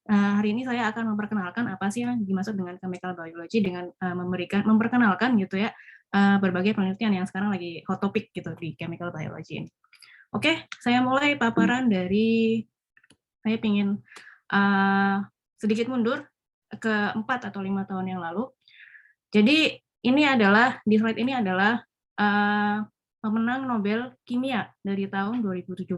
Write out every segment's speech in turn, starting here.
Hari ini saya akan memperkenalkan apa sih yang dimaksud dengan chemical biology dengan memperkenalkan gitu ya berbagai penelitian yang sekarang lagi hot topic gitu di chemical biology ini. Oke, saya mulai paparan dari saya ingin sedikit mundur ke 4 atau 5 tahun yang lalu. Jadi ini adalah di slide ini adalah pemenang Nobel Kimia dari tahun 2017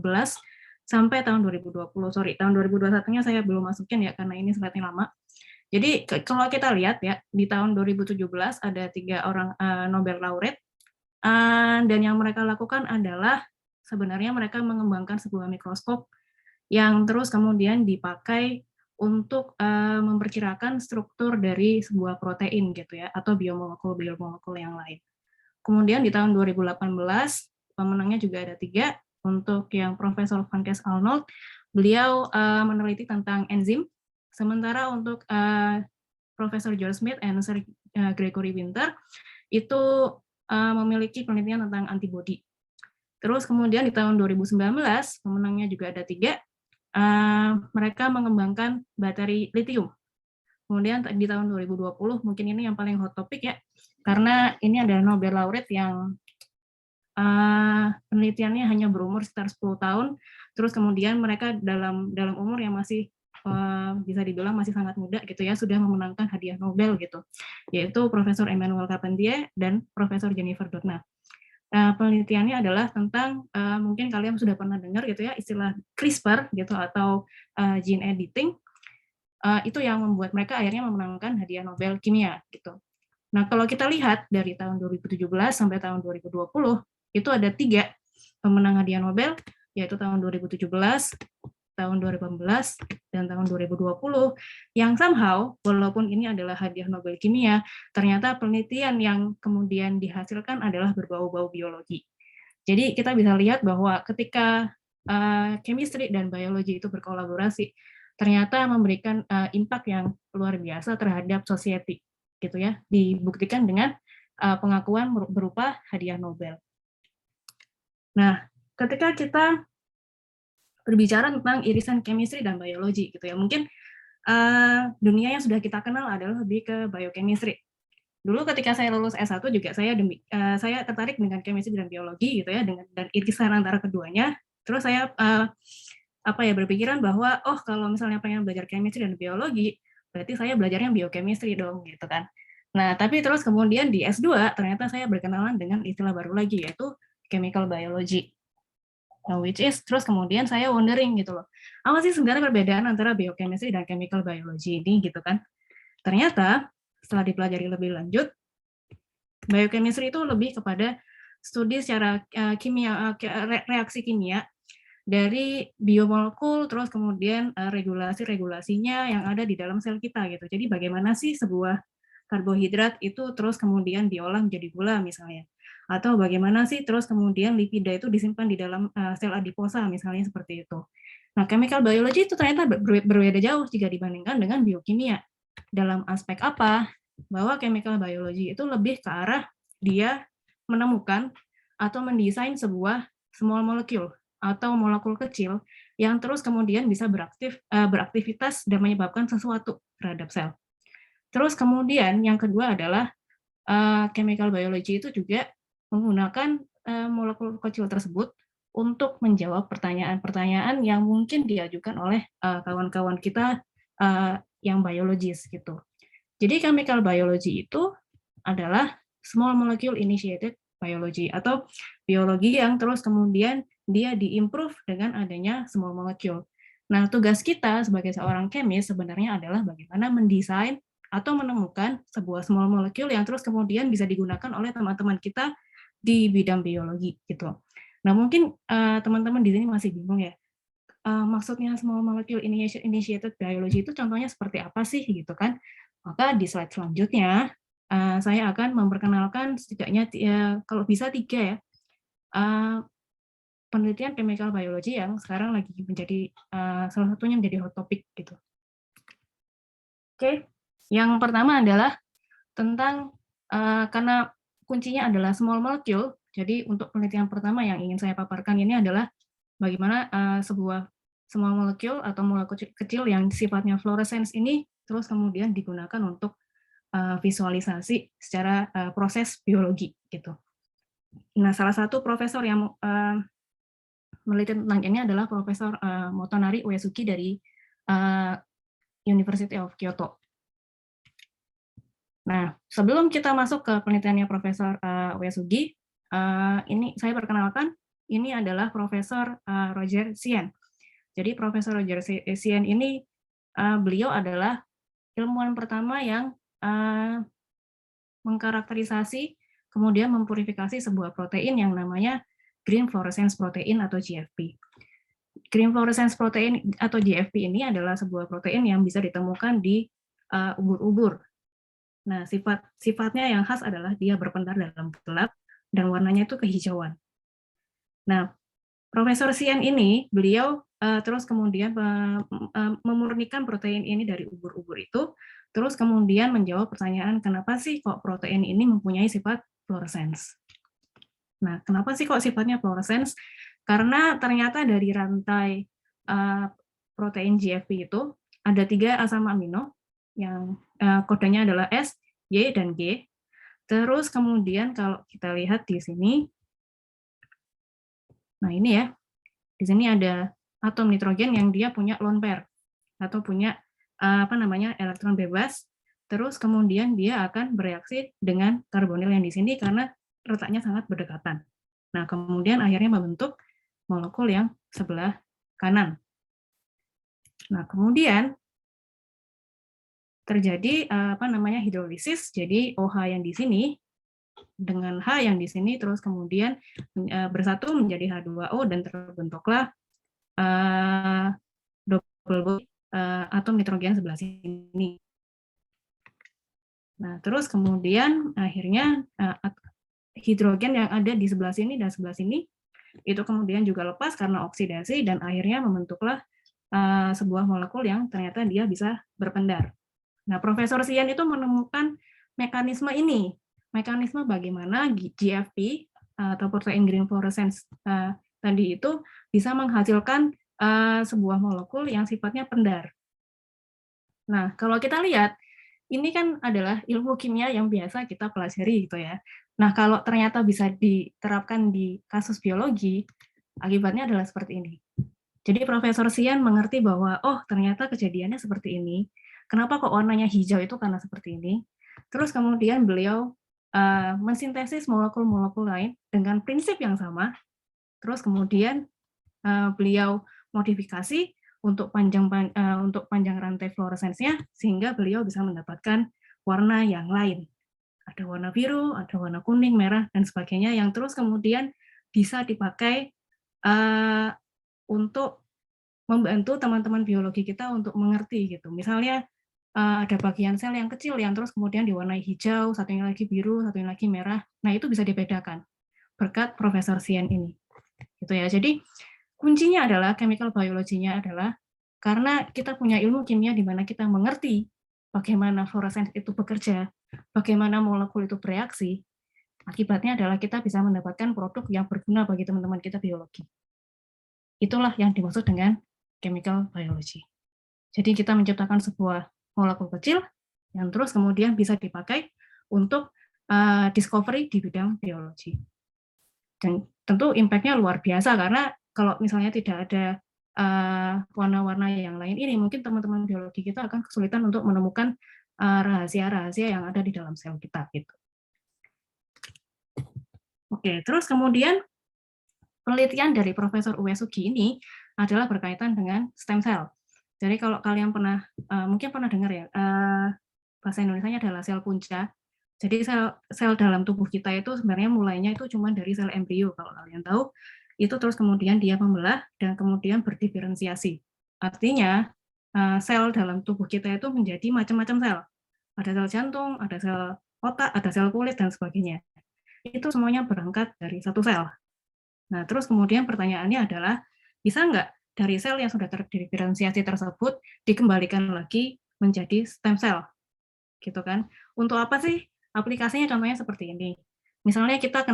sampai tahun 2020. Sorry, tahun 2021-nya saya belum masukin ya karena ini slide-nya lama. Jadi kalau kita lihat ya di tahun 2017 ada 3 orang Nobel laureate dan yang mereka lakukan adalah sebenarnya mereka mengembangkan sebuah mikroskop yang terus kemudian dipakai untuk memperkirakan struktur dari sebuah protein gitu ya atau biomolekul yang lain. Kemudian di tahun 2018 pemenangnya juga ada 3. Untuk yang Profesor Frances Arnold, beliau meneliti tentang enzim. Sementara untuk Profesor George Smith and Sir Gregory Winter itu memiliki penelitian tentang antibodi. Terus kemudian di tahun 2019 pemenangnya juga ada 3. Mereka mengembangkan bakteri litium. Kemudian di tahun 2020 mungkin ini yang paling hot topic ya, karena ini adalah Nobel laureate yang penelitiannya hanya berumur sekitar 10 tahun, terus kemudian mereka dalam umur yang masih bisa dibilang masih sangat muda gitu ya, sudah memenangkan hadiah Nobel gitu, yaitu Profesor Emmanuel Carpentier dan Profesor Jennifer Doudna. Penelitiannya adalah tentang mungkin kalian sudah pernah dengar gitu ya istilah CRISPR gitu atau gene editing. Itu yang membuat mereka akhirnya memenangkan hadiah Nobel Kimia gitu. Nah, kalau kita lihat dari tahun 2017 sampai tahun 2020 itu ada 3 pemenang hadiah Nobel, yaitu tahun 2017, tahun 2018, dan tahun 2020, yang somehow, walaupun ini adalah hadiah Nobel Kimia, ternyata penelitian yang kemudian dihasilkan adalah berbau-bau biologi. Jadi kita bisa lihat bahwa ketika chemistry dan biology itu berkolaborasi, ternyata memberikan impact yang luar biasa terhadap society, gitu ya. Dibuktikan dengan pengakuan berupa hadiah Nobel. Nah, ketika kita berbicara tentang irisan chemistry dan biology, gitu ya, mungkin dunia yang sudah kita kenal adalah lebih ke biochemistry. Dulu ketika saya lulus S1 juga saya tertarik dengan chemistry dan biologi gitu ya, dan irisan antara keduanya. Terus saya berpikiran bahwa oh kalau misalnya pengen belajar chemistry dan biologi, berarti saya belajarnya biochemistry dong gitu kan. Nah, tapi terus kemudian di S2 ternyata saya berkenalan dengan istilah baru lagi yaitu chemical biology. Nah, which is terus kemudian saya wondering gitu loh. Apa sih sebenarnya perbedaan antara biochemistry dan chemical biology ini gitu kan. Ternyata setelah dipelajari lebih lanjut, biochemistry itu lebih kepada studi secara reaksi kimia dari biomolekul, terus kemudian regulasi-regulasinya yang ada di dalam sel kita gitu. Jadi bagaimana sih sebuah karbohidrat itu terus kemudian diolah menjadi gula misalnya. Atau bagaimana sih terus kemudian lipida itu disimpan di dalam sel adiposa misalnya seperti itu. Nah, chemical biology itu ternyata berbeda jauh jika dibandingkan dengan biokimia. Dalam aspek apa? Bahwa chemical biology itu lebih ke arah dia menemukan atau mendesain sebuah small molecule atau molekul kecil yang terus kemudian bisa beraktivitas dan menyebabkan sesuatu terhadap sel. Terus kemudian yang kedua adalah chemical biology itu juga menggunakan molekul kecil tersebut untuk menjawab pertanyaan-pertanyaan yang mungkin diajukan oleh kawan-kawan kita yang biologis gitu. Jadi chemical biology itu adalah small molecule initiated biology atau biologi yang terus kemudian dia diimprove dengan adanya small molecule. Nah, tugas kita sebagai seorang chemist sebenarnya adalah bagaimana mendesain atau menemukan sebuah small molecule yang terus kemudian bisa digunakan oleh teman-teman kita di bidang biologi gitu. Nah, mungkin teman-teman di sini masih bingung ya. Maksudnya small molecule initiated biology itu contohnya seperti apa sih gitu kan? Maka di slide selanjutnya saya akan memperkenalkan setidaknya kalau bisa 3 ya penelitian chemical biology yang sekarang lagi menjadi salah satunya menjadi hot topic gitu. Oke, yang pertama adalah tentang karena kuncinya adalah small molecule, jadi untuk penelitian pertama yang ingin saya paparkan ini adalah bagaimana sebuah semua molekul atau molekul kecil yang sifatnya fluorescence ini terus kemudian digunakan untuk visualisasi secara proses biologi gitu. Nah, salah satu profesor yang meneliti tentang ini adalah Profesor Motonari Uesugi dari University of Kyoto. Nah, sebelum kita masuk ke penelitiannya Profesor Uesugi, ini saya perkenalkan, ini adalah Profesor Roger Tsien. Jadi Profesor Roger Tsien ini beliau adalah ilmuwan pertama yang mengkarakterisasi kemudian mempurifikasi sebuah protein yang namanya green fluorescence protein atau GFP. Green fluorescence protein atau GFP ini adalah sebuah protein yang bisa ditemukan di ubur-ubur. Nah, sifatnya yang khas adalah dia berpendar dalam gelap dan warnanya itu kehijauan. Nah, Profesor Tsien ini, beliau terus kemudian memurnikan protein ini dari ubur-ubur itu, terus kemudian menjawab pertanyaan kenapa sih kok protein ini mempunyai sifat fluorescence. Nah, kenapa sih kok sifatnya fluorescence? Karena ternyata dari rantai protein GFP itu ada 3 asam amino yang kodenya adalah S, Y, dan G. Terus kemudian kalau kita lihat di sini, nah ini ya, di sini ada atom nitrogen yang dia punya lone pair atau punya elektron bebas. Terus kemudian dia akan bereaksi dengan karbonil yang di sini karena letaknya sangat berdekatan. Nah, kemudian akhirnya membentuk molekul yang sebelah kanan. Nah, kemudian terjadi hidrolisis. Jadi OH yang di sini dengan H yang di sini terus kemudian bersatu menjadi H2O dan terbentuklah double bond atom nitrogen sebelah sini. Nah, terus kemudian akhirnya hidrogen yang ada di sebelah sini dan sebelah sini itu kemudian juga lepas karena oksidasi dan akhirnya membentuklah sebuah molekul yang ternyata dia bisa berpendar. Nah, Profesor Tsien itu menemukan mekanisme ini, mekanisme bagaimana GFP atau protein green fluorescence tadi itu bisa menghasilkan sebuah molekul yang sifatnya pendar. Nah, kalau kita lihat, ini kan adalah ilmu kimia yang biasa kita pelajari gitu ya. Nah, kalau ternyata bisa diterapkan di kasus biologi, akibatnya adalah seperti ini. Jadi Profesor Tsien mengerti bahwa, oh ternyata kejadiannya seperti ini. Kenapa kok warnanya hijau itu karena seperti ini. Terus kemudian beliau mensintesis molekul-molekul lain dengan prinsip yang sama. Terus kemudian beliau modifikasi untuk panjang rantai fluoresensnya sehingga beliau bisa mendapatkan warna yang lain. Ada warna biru, ada warna kuning, merah, dan sebagainya yang terus kemudian bisa dipakai untuk membantu teman-teman biologi kita untuk mengerti gitu. Misalnya ada bagian sel yang kecil yang terus kemudian diwarnai hijau, satunya lagi biru, satunya lagi merah. Nah, itu bisa dibedakan berkat Profesor Tsien ini. Gitu ya. Jadi kuncinya adalah chemical biology-nya adalah karena kita punya ilmu kimia di mana kita mengerti bagaimana fluorescence itu bekerja, bagaimana molekul itu bereaksi. Akibatnya adalah kita bisa mendapatkan produk yang berguna bagi teman-teman kita biologi. Itulah yang dimaksud dengan chemical biology. Jadi kita menciptakan sebuah molekul kecil yang terus kemudian bisa dipakai untuk discovery di bidang biologi. Dan tentu impact-nya luar biasa karena kalau misalnya tidak ada warna-warna yang lain ini, mungkin teman-teman biologi kita akan kesulitan untuk menemukan rahasia-rahasia yang ada di dalam sel kita. Gitu. Oke, terus kemudian penelitian dari Profesor Uesugi ini adalah berkaitan dengan stem cell. Jadi kalau kalian mungkin pernah dengar ya, bahasa Indonesianya adalah sel punca. Jadi sel dalam tubuh kita itu sebenarnya mulainya itu cuma dari sel embrio, kalau kalian tahu. Itu terus kemudian dia membelah dan kemudian berdiferensiasi. Artinya sel dalam tubuh kita itu menjadi macam-macam sel. Ada sel jantung, ada sel otak, ada sel kulit, dan sebagainya. Itu semuanya berangkat dari satu sel. Nah, terus kemudian pertanyaannya adalah, bisa nggak dari sel yang sudah terdiferensiasi tersebut dikembalikan lagi menjadi stem cell? Gitu kan. Untuk apa sih? Aplikasinya contohnya seperti ini. Misalnya kita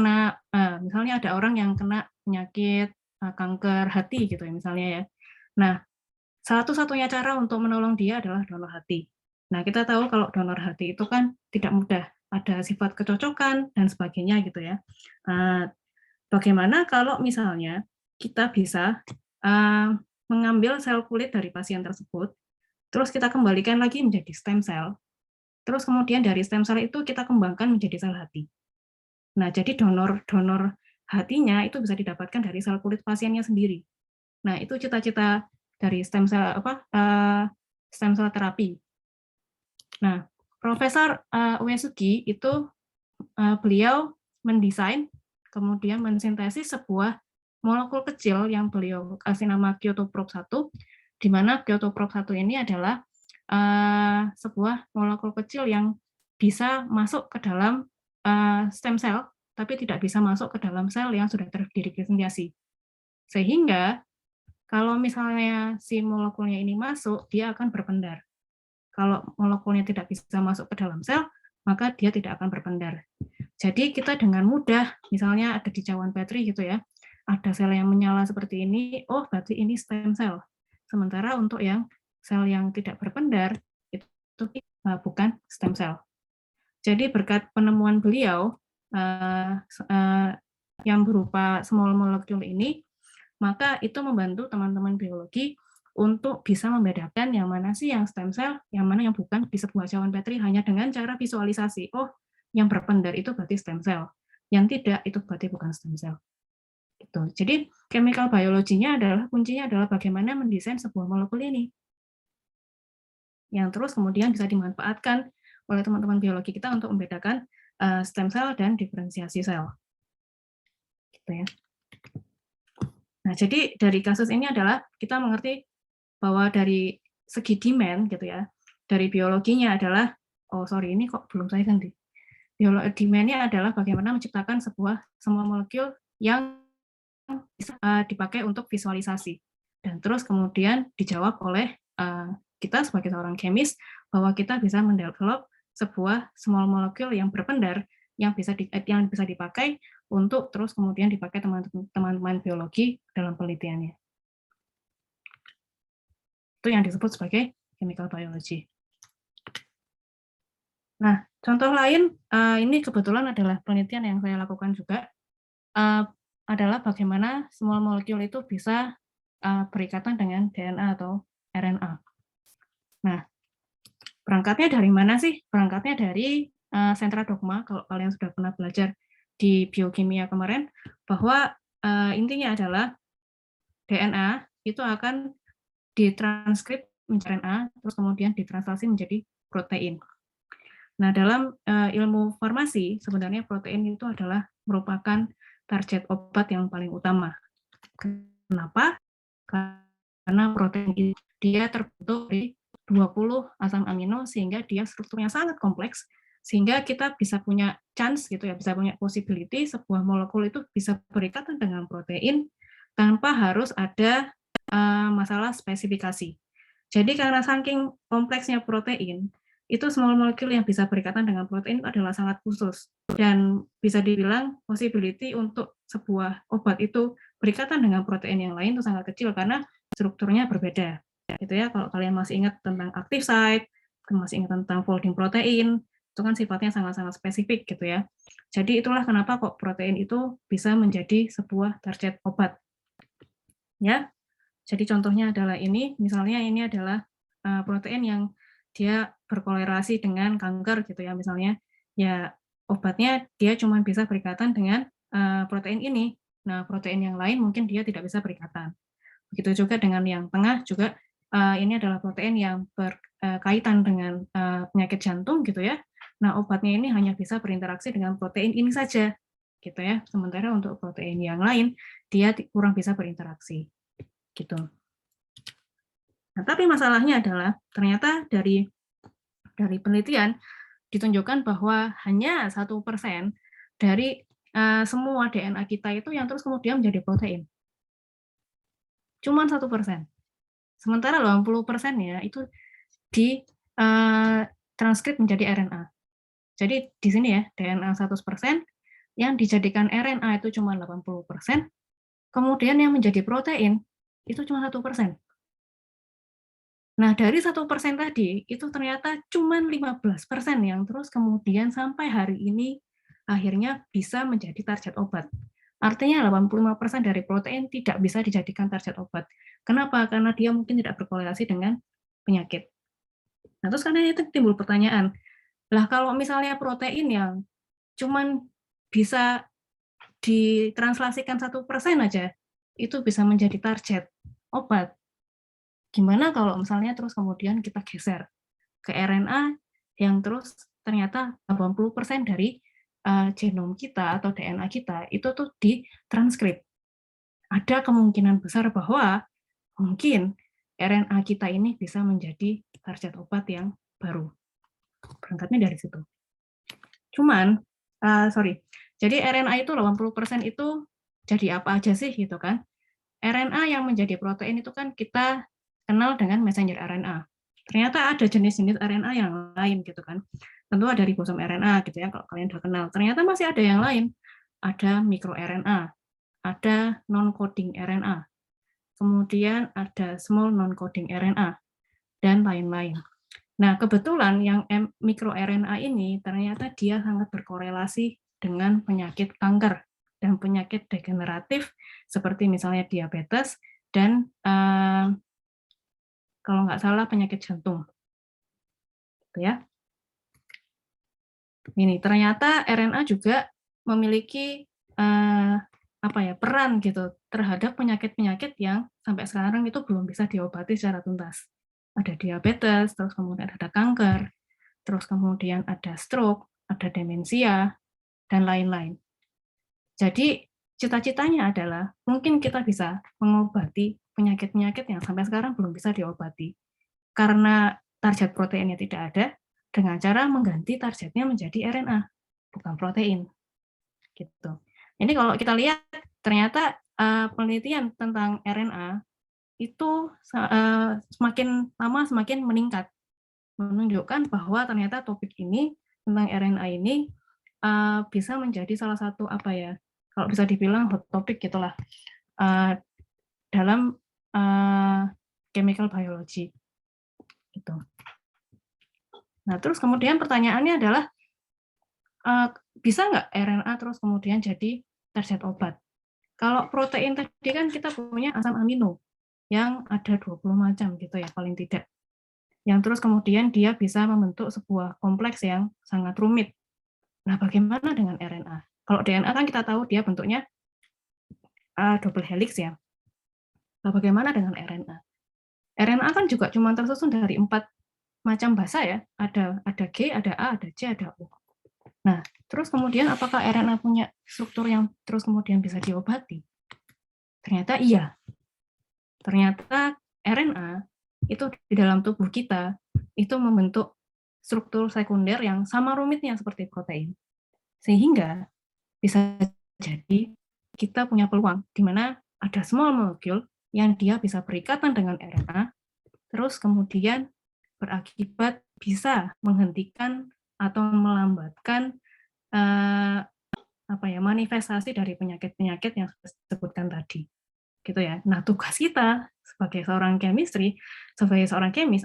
misalnya ada orang yang kena penyakit kanker hati gitu ya misalnya ya. Nah, satu-satunya cara untuk menolong dia adalah donor hati. Nah, kita tahu kalau donor hati itu kan tidak mudah, ada sifat kecocokan dan sebagainya gitu ya. Bagaimana kalau misalnya kita bisa mengambil sel kulit dari pasien tersebut, terus kita kembalikan lagi menjadi stem cell, terus kemudian dari stem cell itu kita kembangkan menjadi sel hati. Nah, jadi donor hatinya itu bisa didapatkan dari sel kulit pasiennya sendiri. Nah, itu cita-cita dari stem cell terapi. Nah, Profesor Uesugi itu beliau mendesain kemudian mensintesis sebuah molekul kecil yang beliau kasih nama Kyotoprop 1, di mana Kyotoprop 1 ini adalah sebuah molekul kecil yang bisa masuk ke dalam stem cell, tapi tidak bisa masuk ke dalam sel yang sudah terdiferensiasi. Sehingga kalau misalnya si molekulnya ini masuk, dia akan berpendar. Kalau molekulnya tidak bisa masuk ke dalam sel, maka dia tidak akan berpendar. Jadi kita dengan mudah, misalnya ada di cawan Petri gitu ya, ada sel yang menyala seperti ini, oh berarti ini stem cell. Sementara untuk yang sel yang tidak berpendar, itu bukan stem cell. Jadi berkat penemuan beliau, yang berupa small molecule ini, maka itu membantu teman-teman biologi untuk bisa membedakan yang mana sih yang stem cell, yang mana yang bukan di sebuah cawan Petri hanya dengan cara visualisasi. Oh, yang berpendar itu berarti stem cell, yang tidak itu berarti bukan stem cell. Gitu. Jadi chemical biology-nya adalah kuncinya adalah bagaimana mendesain sebuah molekul ini, yang terus kemudian bisa dimanfaatkan oleh teman-teman biologi kita untuk membedakan stem cell dan diferensiasi sel. Gitu ya. Nah, jadi dari kasus ini adalah kita mengerti bahwa dari segi demand gitu ya, dari biologinya adalah, oh sorry ini kok belum saya ganti. Demand-nya adalah bagaimana menciptakan semua molekul yang bisa dipakai untuk visualisasi. Dan terus kemudian dijawab oleh kita sebagai seorang kemis bahwa kita bisa mendevelop sebuah small molecule yang berpendar yang bisa dipakai untuk terus kemudian dipakai teman-teman biologi dalam penelitiannya. Itu yang disebut sebagai chemical biology. Nah, contoh lain, ini kebetulan adalah penelitian yang saya lakukan juga, adalah bagaimana small molecule itu bisa berikatan dengan DNA atau RNA. Nah, berangkatnya dari mana sih? Berangkatnya dari sentra dogma, kalau kalian sudah pernah belajar di biokimia kemarin, bahwa intinya adalah DNA itu akan ditranskrip menjadi RNA, terus kemudian ditranslasi menjadi protein. Nah, dalam ilmu farmasi, sebenarnya protein itu adalah merupakan target obat yang paling utama. Kenapa? Karena protein itu dia terbentuk dari 20 asam amino, sehingga dia strukturnya sangat kompleks, sehingga kita bisa punya chance gitu ya, bisa punya possibility sebuah molekul itu bisa berikatan dengan protein tanpa harus ada masalah spesifikasi. Jadi karena saking kompleksnya protein, itu small molecule yang bisa berikatan dengan protein itu adalah sangat khusus. Dan bisa dibilang possibility untuk sebuah obat itu berikatan dengan protein yang lain itu sangat kecil karena strukturnya berbeda. Gitu ya, kalau kalian masih ingat tentang active site, masih ingat tentang folding protein, itu kan sifatnya sangat-sangat spesifik gitu ya. Jadi itulah kenapa kok protein itu bisa menjadi sebuah target obat. Ya, jadi contohnya adalah ini, misalnya ini adalah protein yang dia berkolerasi dengan kanker gitu ya, misalnya ya obatnya dia cuma bisa berikatan dengan protein ini. Nah, protein yang lain mungkin dia tidak bisa berikatan. Begitu juga dengan yang tengah juga ini adalah protein yang berkaitan dengan penyakit jantung gitu ya. Nah, obatnya ini hanya bisa berinteraksi dengan protein ini saja gitu ya. Sementara untuk protein yang lain dia kurang bisa berinteraksi gitu. Nah, tapi masalahnya adalah ternyata dari penelitian ditunjukkan bahwa hanya 1% dari semua DNA kita itu yang terus kemudian menjadi protein. Cuma 1%. Sementara 80%-nya itu di transkrip menjadi RNA. Jadi di sini ya, DNA 100%, yang dijadikan RNA itu cuma 80%, kemudian yang menjadi protein itu cuma 1%. Nah, dari 1% tadi, itu ternyata cuma 15% yang terus kemudian sampai hari ini akhirnya bisa menjadi target obat. Artinya 85% dari protein tidak bisa dijadikan target obat. Kenapa? Karena dia mungkin tidak berkorelasi dengan penyakit. Nah, terus karena itu timbul pertanyaan, lah kalau misalnya protein yang cuman bisa ditranslasikan 1% aja, itu bisa menjadi target obat. Gimana kalau misalnya terus kemudian kita geser ke RNA yang terus ternyata 80% dari genom kita atau DNA kita itu tuh ditranskrip. Ada kemungkinan besar bahwa mungkin RNA kita ini bisa menjadi target obat yang baru. Berangkatnya dari situ. Cuman, jadi RNA itu 80% itu jadi apa aja sih gitu kan? RNA yang menjadi protein itu kan kita kenal dengan messenger RNA. Ternyata ada jenis-jenis RNA yang lain gitu kan. Tentu ada ribosom RNA gitu ya kalau kalian udah kenal. Ternyata masih ada yang lain. Ada mikroRNA, ada non-coding RNA, kemudian ada small non-coding RNA, dan lain-lain. Nah, kebetulan yang mikroRNA ini ternyata dia sangat berkorelasi dengan penyakit kanker dan penyakit degeneratif seperti misalnya diabetes dan kalau nggak salah penyakit jantung. Ya. Ini ternyata RNA juga memiliki peran gitu terhadap penyakit-penyakit yang sampai sekarang itu belum bisa diobati secara tuntas. Ada diabetes, terus kemudian ada kanker, terus kemudian ada stroke, ada demensia, dan lain-lain. Jadi cita-citanya adalah mungkin kita bisa mengobati penyakit-penyakit yang sampai sekarang belum bisa diobati. Karena target proteinnya tidak ada, dengan cara mengganti targetnya menjadi RNA, bukan protein. Gitu. Ini kalau kita lihat, ternyata penelitian tentang RNA itu semakin lama semakin meningkat, menunjukkan bahwa ternyata topik ini tentang RNA ini bisa menjadi salah satu kalau bisa dibilang hot topic gitulah dalam chemical biology gitu. Nah, terus kemudian pertanyaannya adalah bisa nggak RNA terus kemudian jadi target obat? Kalau protein tadi kan kita punya asam amino yang ada 20 macam gitu ya paling tidak. Yang terus kemudian dia bisa membentuk sebuah kompleks yang sangat rumit. Nah, bagaimana dengan RNA? Kalau DNA kan kita tahu dia bentuknya double helix ya. Nah, bagaimana dengan RNA? RNA kan juga cuma tersusun dari 4 macam basa ya. Ada G, ada A, ada C, ada U. Nah, terus kemudian apakah RNA punya struktur yang terus kemudian bisa diobati? Ternyata iya. Ternyata RNA itu di dalam tubuh kita itu membentuk struktur sekunder yang sama rumitnya seperti protein. Sehingga bisa jadi kita punya peluang di mana ada small molecule yang dia bisa berikatan dengan RNA, terus kemudian berakibat bisa menghentikan atau melambatkan manifestasi dari penyakit-penyakit yang saya sebutkan tadi. Gitu ya. Nah, tugas kita sebagai seorang kemis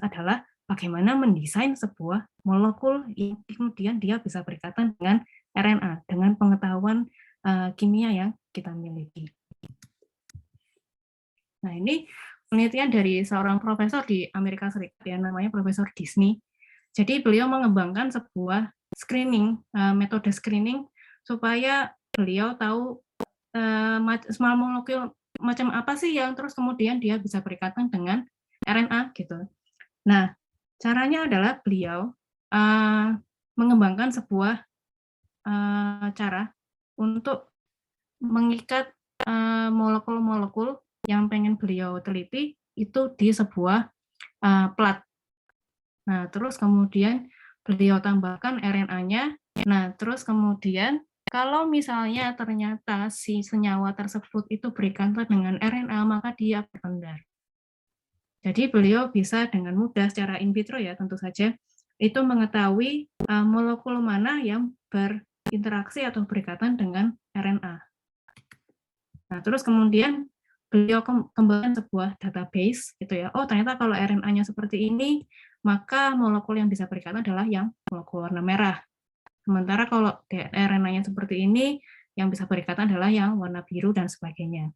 adalah bagaimana mendesain sebuah molekul yang kemudian dia bisa berikatan dengan RNA dengan pengetahuan kimia yang kita miliki. Nah, ini penelitian dari seorang profesor di Amerika Serikat ya, namanya Profesor Disney. Jadi beliau mengembangkan sebuah metode screening supaya beliau tahu small molecule macam apa sih yang terus kemudian dia bisa berikatan dengan RNA gitu. Nah, caranya adalah beliau mengembangkan sebuah cara untuk mengikat molekul-molekul yang pengen beliau teliti itu di sebuah plat. Nah, terus kemudian beliau tambahkan RNA-nya. Nah, terus kemudian kalau misalnya ternyata si senyawa tersebut itu berikatan dengan RNA, maka dia berpendar. Jadi beliau bisa dengan mudah secara in vitro ya tentu saja, itu mengetahui molekul mana yang berinteraksi atau berikatan dengan RNA. Nah, terus kemudian beliau kembangkan sebuah database gitu ya. Oh, ternyata kalau RNA-nya seperti ini, maka molekul yang bisa berikat adalah yang molekul warna merah. Sementara kalau RNA-nya seperti ini, yang bisa berikatan adalah yang warna biru dan sebagainya.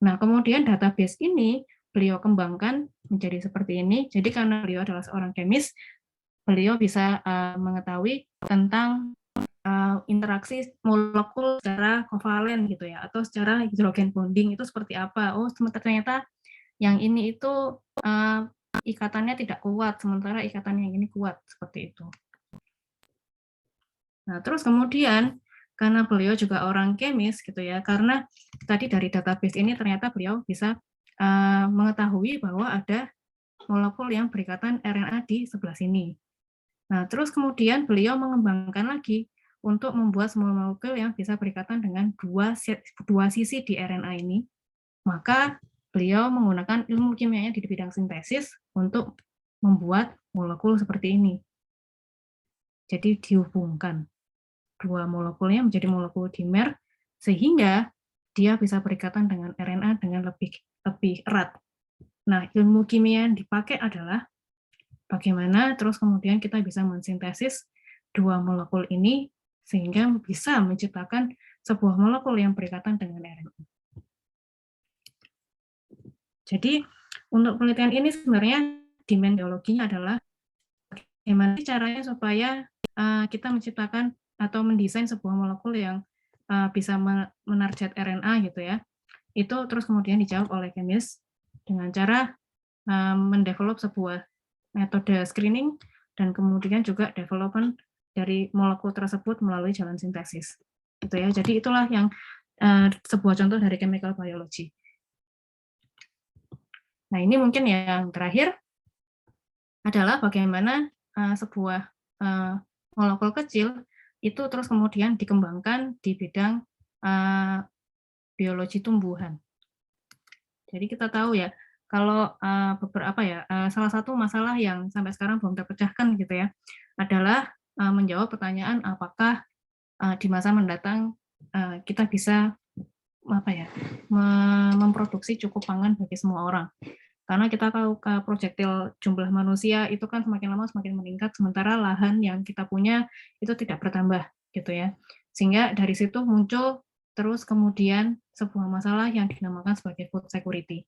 Nah, kemudian database ini beliau kembangkan menjadi seperti ini. Jadi karena beliau adalah seorang kemis, beliau bisa mengetahui tentang interaksi molekul secara kovalen gitu ya, atau secara hidrogen bonding itu seperti apa. Oh, ternyata yang ini itu ikatannya tidak kuat, sementara ikatan yang ini kuat, seperti itu. Nah, terus kemudian karena beliau juga orang kemis gitu ya, karena tadi dari database ini ternyata beliau bisa mengetahui bahwa ada molekul yang berikatan RNA di sebelah sini. Nah, terus kemudian beliau mengembangkan lagi untuk membuat semua molekul yang bisa berikatan dengan dua sisi di RNA ini. Maka beliau menggunakan ilmu kimianya di bidang sintesis untuk membuat molekul seperti ini. Jadi dihubungkan dua molekulnya menjadi molekul dimer, sehingga dia bisa berikatan dengan RNA dengan lebih erat. Nah, ilmu kimia yang dipakai adalah bagaimana terus kemudian kita bisa mensintesis dua molekul ini sehingga bisa menciptakan sebuah molekul yang berikatan dengan RNA. Jadi untuk penelitian ini sebenarnya demand biologinya adalah bagaimana caranya supaya kita menciptakan atau mendesain sebuah molekul yang bisa menarget RNA gitu ya. Itu terus kemudian dijawab oleh kemis dengan cara mendevelop sebuah metode screening dan kemudian juga development dari molekul tersebut melalui jalan sintesis. Gitu ya. Jadi itulah yang sebuah contoh dari chemical biology. Nah, ini mungkin yang terakhir adalah bagaimana sebuah molekul kecil itu terus kemudian dikembangkan di bidang biologi tumbuhan. Jadi kita tahu ya, kalau salah satu masalah yang sampai sekarang belum terpecahkan gitu ya, adalah menjawab pertanyaan apakah di masa mendatang kita bisa memproduksi cukup pangan bagi semua orang. Karena kita tahu proyektil jumlah manusia itu kan semakin lama semakin meningkat, sementara lahan yang kita punya itu tidak bertambah gitu ya. Sehingga dari situ muncul terus kemudian sebuah masalah yang dinamakan sebagai food security.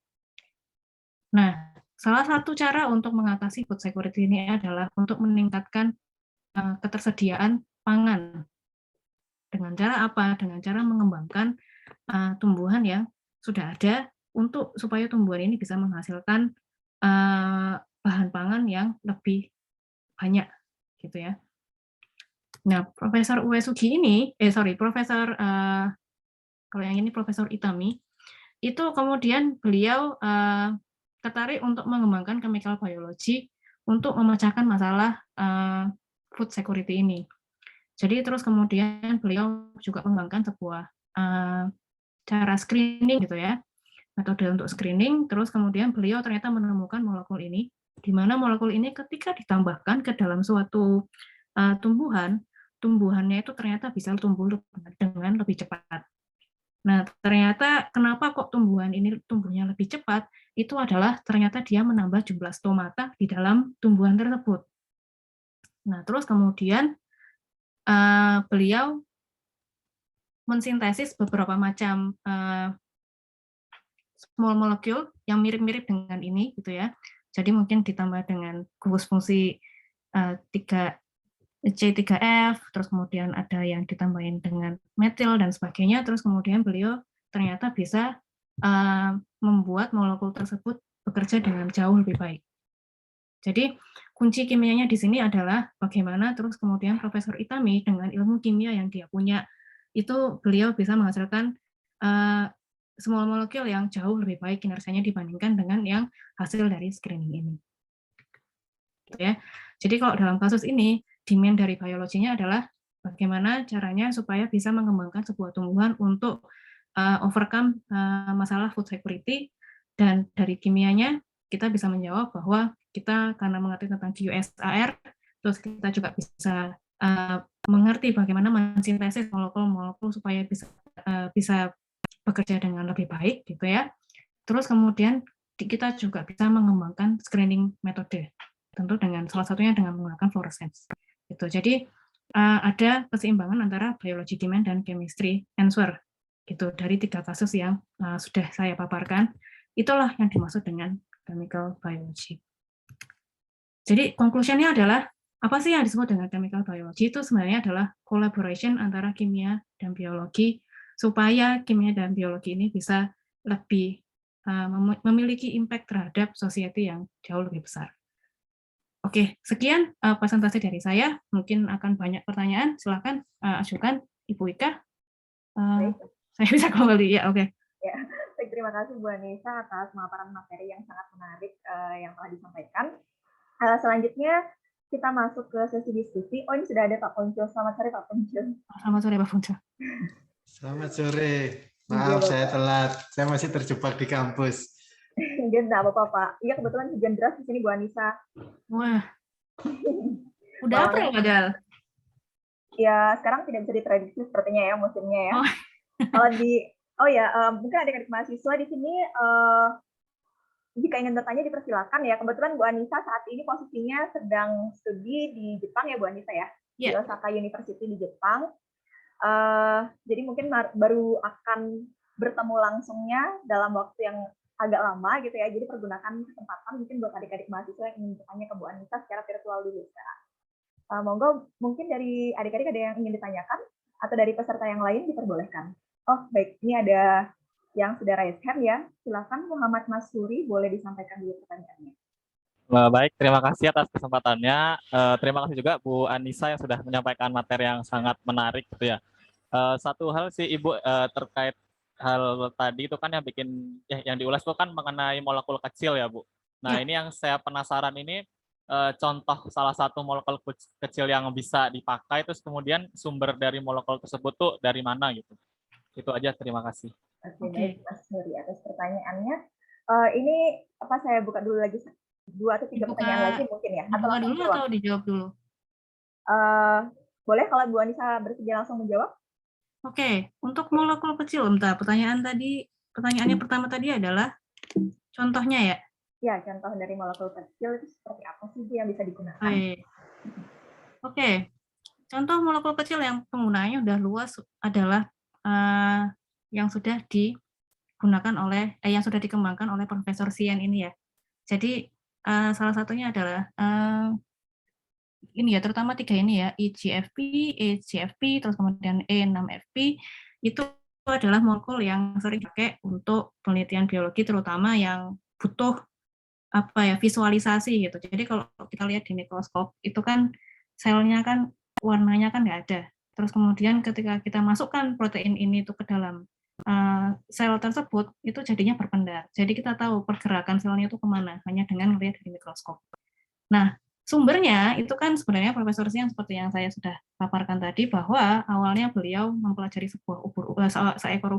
Nah, salah satu cara untuk mengatasi food security ini adalah untuk meningkatkan ketersediaan pangan. Dengan cara apa? Dengan cara mengembangkan tumbuhan yang sudah ada untuk supaya tumbuhan ini bisa menghasilkan bahan pangan yang lebih banyak gitu ya. Nah, Profesor Uesugi ini, Profesor kalau yang ini Profesor Itami, itu kemudian beliau tertarik untuk mengembangkan chemical biology untuk memecahkan masalah food security ini. Jadi terus kemudian beliau juga mengembangkan sebuah cara screening gitu ya, metode untuk screening, terus kemudian beliau ternyata menemukan molekul ini, di mana molekul ini ketika ditambahkan ke dalam suatu tumbuhannya itu ternyata bisa tumbuh dengan lebih cepat. Nah, ternyata kenapa kok tumbuhan ini tumbuhnya lebih cepat, itu adalah ternyata dia menambah jumlah stomata di dalam tumbuhan tersebut. Nah, terus kemudian beliau mensintesis beberapa macam small molecule yang mirip-mirip dengan ini gitu ya. Jadi mungkin ditambah dengan gugus fungsi C3F, terus kemudian ada yang ditambahin dengan metil dan sebagainya, terus kemudian beliau ternyata bisa membuat molekul tersebut bekerja dengan jauh lebih baik. Jadi kunci kimianya di sini adalah bagaimana terus kemudian Profesor Itami dengan ilmu kimia yang dia punya itu beliau bisa menghasilkan small molecule yang jauh lebih baik kinerjanya dibandingkan dengan yang hasil dari screening ini. Gitu ya. Jadi kalau dalam kasus ini demand dari biologinya adalah bagaimana caranya supaya bisa mengembangkan sebuah tumbuhan untuk overcome masalah food security, dan dari kimianya kita bisa menjawab bahwa kita karena mengerti tentang QSAR, terus kita juga bisa mengerti bagaimana mensintesis molekul-molekul supaya bisa bekerja dengan lebih baik gitu ya. Terus kemudian kita juga bisa mengembangkan screening metode, tentu dengan salah satunya dengan menggunakan fluorescence. Gitu. Jadi ada keseimbangan antara biology demand dan chemistry answer gitu dari 3 kasus yang sudah saya paparkan. Itulah yang dimaksud dengan chemical biology. Jadi conclusion-nya adalah apa sih yang disebut dengan chemical biology? Itu sebenarnya adalah collaboration antara kimia dan biologi supaya kimia dan biologi ini bisa lebih memiliki impact terhadap society yang jauh lebih besar. Oke, sekian presentasi dari saya. Mungkin akan banyak pertanyaan. Silakan ajukan, Ibu Ika. Saya bisa kembali ya, oke. Ya, baik, terima kasih Bu Anissa atas pemaparan materi yang sangat menarik yang telah disampaikan. Selanjutnya kita masuk ke sesi diskusi. Oh, ini sudah ada Pak Ponco. Selamat sore Pak Ponco. Selamat sore Pak Ponco. Selamat sore. Maaf saya telat. Saya masih terjebak di kampus. Enggak apa-apa Pak. Iya, kebetulan hujan deras di sini Bu Anissa. Wah. Udah April padahal. Ya, sekarang tidak bisa diprediksi sepertinya ya musimnya ya. Kalau mungkin adik-adik mahasiswa di sini jika ingin bertanya dipersilakan ya. Kebetulan Bu Anissa saat ini posisinya sedang studi di Jepang ya Bu Anissa ya. Di Osaka University di Jepang. Jadi mungkin baru akan bertemu langsungnya dalam waktu yang agak lama gitu ya. Jadi pergunakan kesempatan mungkin buat adik-adik mahasiswa yang ingin bertanya ke Bu Anissa secara virtual dulu sekarang. Monggo mungkin dari adik-adik ada yang ingin ditanyakan atau dari peserta yang lain diperbolehkan. Oh baik, ini ada yang sudah raise hand ya. Silakan Muhammad Masuri, boleh disampaikan dulu pertanyaannya. Baik, terima kasih atas kesempatannya. Terima kasih juga Bu Anissa yang sudah menyampaikan materi yang sangat menarik gitu ya. Satu hal sih Ibu terkait hal tadi itu kan yang diulas itu kan mengenai molekul kecil ya Bu. Nah ini yang saya penasaran ini contoh salah satu molekul kecil yang bisa dipakai, terus kemudian sumber dari molekul tersebut tuh dari mana gitu. Itu aja, terima kasih. Oke, baik Mas Nuri atas pertanyaannya. Ini apa saya buka dulu lagi 2 atau 3 pertanyaan lagi mungkin ya? Atau langsung dulu atau dijawab dulu? Boleh kalau Bu Anissa bersedia langsung menjawab? Oke, untuk molekul kecil, bentar. Pertanyaannya pertama tadi adalah contohnya ya? Ya, contoh dari molekul kecil itu seperti apa sih yang bisa digunakan? Oke. Contoh molekul kecil yang penggunaannya udah luas adalah yang sudah digunakan yang sudah dikembangkan oleh Profesor Sian ini ya. Jadi salah satunya adalah ini ya, terutama 3 ini ya, EGFP, HCFP, terus kemudian E6FP, itu adalah molekul yang sering dipakai untuk penelitian biologi, terutama yang butuh visualisasi gitu. Jadi kalau kita lihat di mikroskop, itu kan selnya kan warnanya kan nggak ada. Terus kemudian ketika kita masukkan protein ini tuh ke dalam sel tersebut, itu jadinya berpendar. Jadi kita tahu pergerakan selnya itu kemana, hanya dengan melihat dari mikroskop. Nah, sumbernya itu kan sebenarnya Profesor Sian seperti yang saya sudah paparkan tadi, bahwa awalnya beliau mempelajari seekor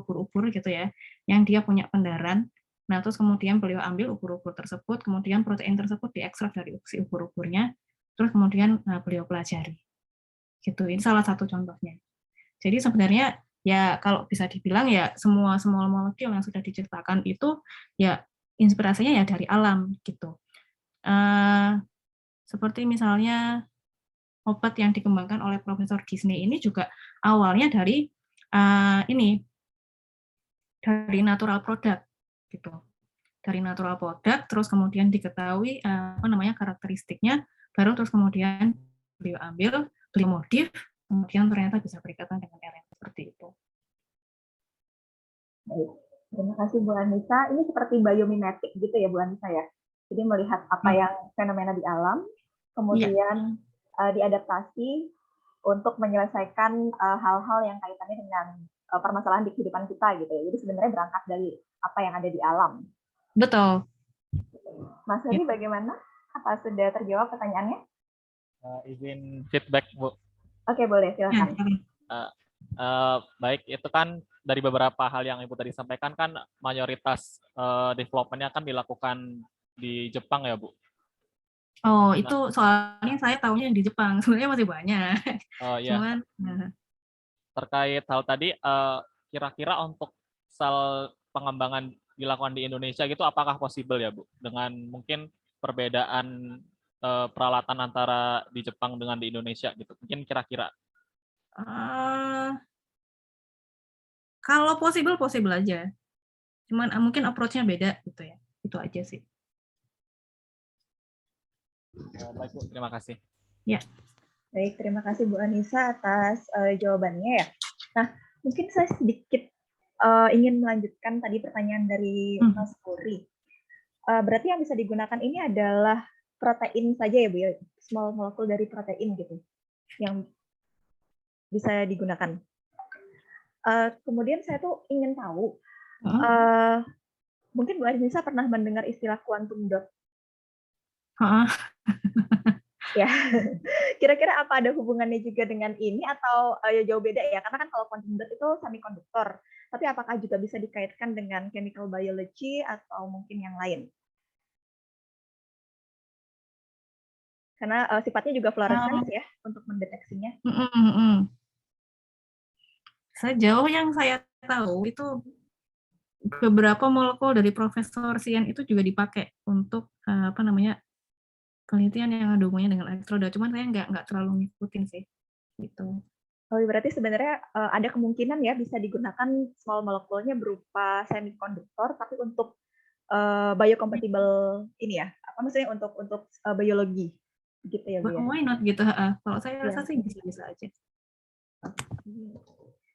ubur-ubur gitu ya, yang dia punya pendaran. Nah, terus kemudian beliau ambil ubur-ubur tersebut, kemudian protein tersebut diekstrak dari si ubur-uburnya, terus kemudian beliau pelajari. Gitu, ini salah satu contohnya. Jadi sebenarnya ya kalau bisa dibilang ya semua molekul yang sudah diciptakan itu ya inspirasinya ya dari alam gitu. Seperti misalnya obat yang dikembangkan oleh Profesor Disney ini juga awalnya dari dari natural product gitu. Dari natural product, terus kemudian diketahui karakteristiknya, baru terus kemudian beliau ambil, beliau modif, kemudian ternyata bisa berikatan dengan RNA seperti itu. Baik, terima kasih Bu Anissa. Ini seperti biomimetik gitu ya Bu Anissa ya. Jadi melihat apa yang fenomena di alam, kemudian diadaptasi untuk menyelesaikan hal-hal yang kaitannya dengan permasalahan di kehidupan kita gitu ya. Jadi sebenarnya berangkat dari apa yang ada di alam. Betul. Mas Heri bagaimana? Apa sudah terjawab pertanyaannya? Izin feedback Bu. Oke, boleh, silakan. Baik, itu kan dari beberapa hal yang Ibu tadi sampaikan kan mayoritas development-nya kan dilakukan di Jepang ya Bu? Oh, itu soalnya saya tahunya yang di Jepang, sebenarnya masih banyak. Oh iya. Cuman, terkait hal tadi, kira-kira untuk sel pengembangan dilakukan di Indonesia gitu, apakah possible ya Bu? Dengan mungkin perbedaan peralatan antara di Jepang dengan di Indonesia gitu. Mungkin kira-kira. Kalau possible aja. Cuman mungkin approach-nya beda gitu ya. Itu aja sih. Baik Bu, terima kasih. Ya. Baik, terima kasih Bu Anissa atas jawabannya ya. Nah, mungkin saya sedikit ingin melanjutkan tadi pertanyaan dari Mas Puri. Berarti yang bisa digunakan ini adalah protein saja ya Bu ya, small molecule dari protein gitu, yang bisa digunakan. Kemudian saya tuh ingin tahu, mungkin Bu Anissa pernah mendengar istilah quantum dot? Ya, kira-kira apa ada hubungannya juga dengan ini atau jauh beda ya? Karena kan kalau quantum dot itu semikonduktor, tapi apakah juga bisa dikaitkan dengan chemical biology atau mungkin yang lain? Karena sifatnya juga fluorescence ya untuk mendeteksinya. Sejauh yang saya tahu itu beberapa molekul dari Profesor Sian itu juga dipakai untuk penelitian yang ada hubungannya dengan elektroda. Cuman saya nggak terlalu ngikutin sih. Gitu. Oh, berarti sebenarnya ada kemungkinan ya bisa digunakan small molekulnya berupa semikonduktor, tapi untuk biocompatible ini ya, apa maksudnya untuk biologi, gitu ya Bu ya? Why not gitu? Kalau saya rasa sih bisa aja.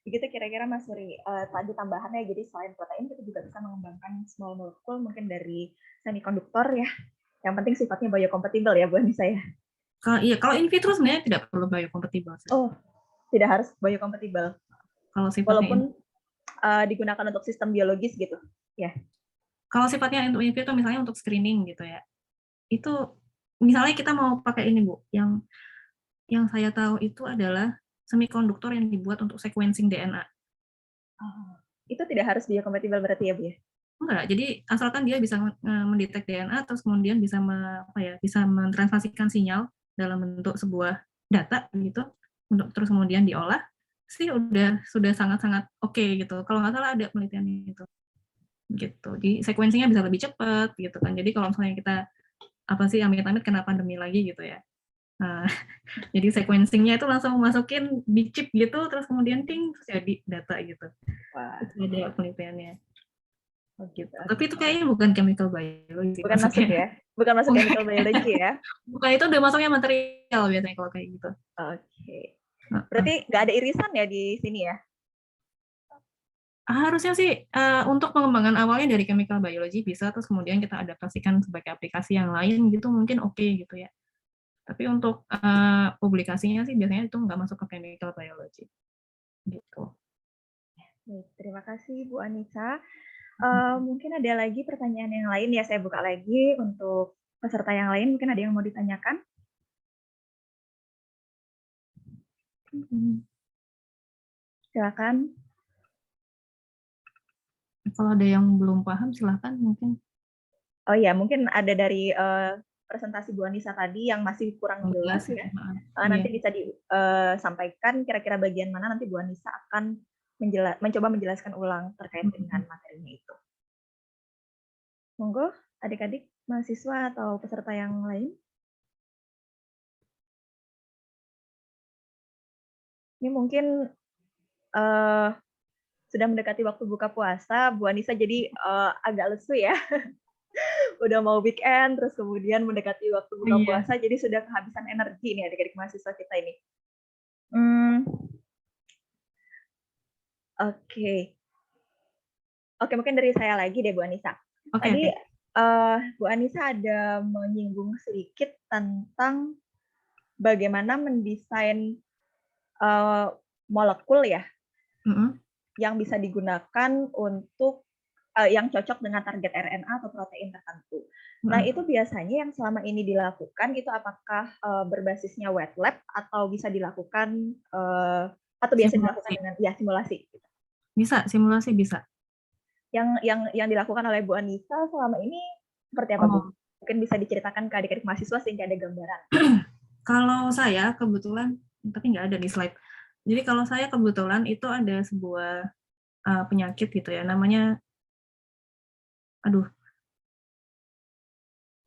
Begitu kira-kira Mas Suri, tadi tambahannya, jadi selain protein kita juga bisa mengembangkan small molecule mungkin dari semikonduktor ya. Yang penting sifatnya biocompatible ya Bu Anissa ya. Kalau in vitro sebenarnya tidak perlu biocompatible. Oh, tidak harus biocompatible. Kalau sifatnya walaupun digunakan untuk sistem biologis gitu, ya. Kalau sifatnya untuk in vitro misalnya untuk screening gitu ya. Itu misalnya kita mau pakai ini Bu, yang saya tahu itu adalah semikonduktor yang dibuat untuk sequencing DNA. Itu tidak harus biocompatible berarti ya Bu ya? Enggak, jadi asalkan dia bisa mendetek DNA, terus kemudian bisa bisa mentranslasikan sinyal dalam bentuk sebuah data gitu, untuk terus kemudian diolah, sih sudah sangat-sangat oke gitu. Kalau nggak salah ada penelitian itu, gitu. Jadi sequencingnya bisa lebih cepat gitu kan. Jadi kalau misalnya kita amit-amit kena pandemi lagi gitu ya. Nah, jadi sequencingnya itu langsung masukin di chip gitu, terus kemudian ting terus jadi data gitu. Wah. Itu ada penelitiannya. Oh, gitu. Tapi itu kayaknya bukan chemical biology. Bukan masuk ya? Bukan masuk chemical biology ya? Bukan, itu udah masuknya material biasanya kalau kayak gitu. Oke. Berarti nggak ada irisan ya di sini ya? Harusnya sih untuk pengembangan awalnya dari chemical biology bisa, terus kemudian kita adaptasikan sebagai aplikasi yang lain gitu mungkin oke gitu ya. Tapi untuk publikasinya sih biasanya itu nggak masuk ke chemical biology. Gitu. Terima kasih Bu Anissa. Mungkin ada lagi pertanyaan yang lain ya, saya buka lagi untuk peserta yang lain, mungkin ada yang mau ditanyakan? Silakan. Kalau ada yang belum paham silakan mungkin. Oh ya, mungkin ada dari presentasi Bu Anissa tadi yang masih kurang jelas ya. Nanti bisa disampaikan kira-kira bagian mana nanti Bu Anissa akan mencoba menjelaskan ulang terkait dengan materinya itu. Monggo, adik-adik, mahasiswa atau peserta yang lain. Ini mungkin sudah mendekati waktu buka puasa, Bu Anissa jadi agak lesu ya. Udah mau weekend, terus kemudian mendekati waktu buka puasa, jadi sudah kehabisan energi nih adik-adik mahasiswa kita ini. Oke, mungkin dari saya lagi deh Bu Anissa. Tadi Bu Anissa ada menyinggung sedikit tentang bagaimana mendesain molekul ya, yang bisa digunakan untuk yang cocok dengan target RNA atau protein tertentu. Nah, itu biasanya yang selama ini dilakukan itu apakah berbasisnya wet lab atau bisa dilakukan atau biasa dilakukan dengan simulasi? Bisa, simulasi bisa. Yang dilakukan oleh Bu Anissa selama ini seperti apa, Bu? Mungkin bisa diceritakan ke adik-adik mahasiswa sehingga ada gambaran. Kalau saya kebetulan, tapi nggak ada di slide. Jadi kalau saya kebetulan itu ada sebuah penyakit gitu ya, namanya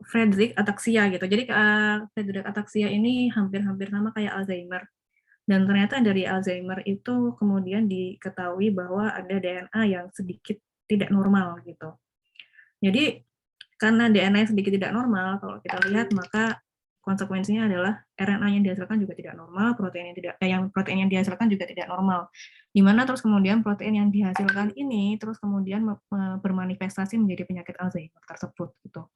Friedreich ataxia gitu. Jadi Friedreich ataxia ini hampir-hampir sama kayak Alzheimer. Dan ternyata dari Alzheimer itu kemudian diketahui bahwa ada DNA yang sedikit tidak normal gitu. Jadi karena DNA yang sedikit tidak normal, kalau kita lihat maka konsekuensinya adalah RNA yang dihasilkan juga tidak normal, protein yang dihasilkan juga tidak normal. Di mana terus kemudian protein yang dihasilkan ini terus kemudian bermanifestasi menjadi penyakit Alzheimer tersebut gitu.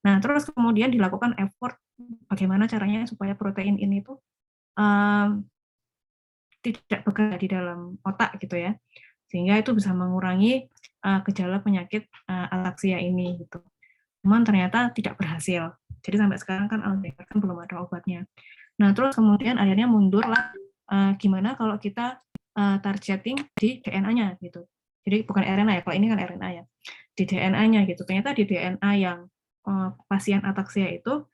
Nah, terus kemudian dilakukan effort bagaimana caranya supaya protein ini tuh tidak bekerja di dalam otak gitu ya, sehingga itu bisa mengurangi gejala penyakit ataxia ini gitu. Cuman ternyata tidak berhasil. Jadi sampai sekarang kan Alzheimer kan belum ada obatnya. Nah, terus kemudian akhirnya mundur lah, gimana kalau kita targeting di DNA-nya gitu. Jadi bukan RNA ya, kalau ini kan RNA ya. Di DNA-nya gitu. Ternyata di DNA yang pasien ataxia itu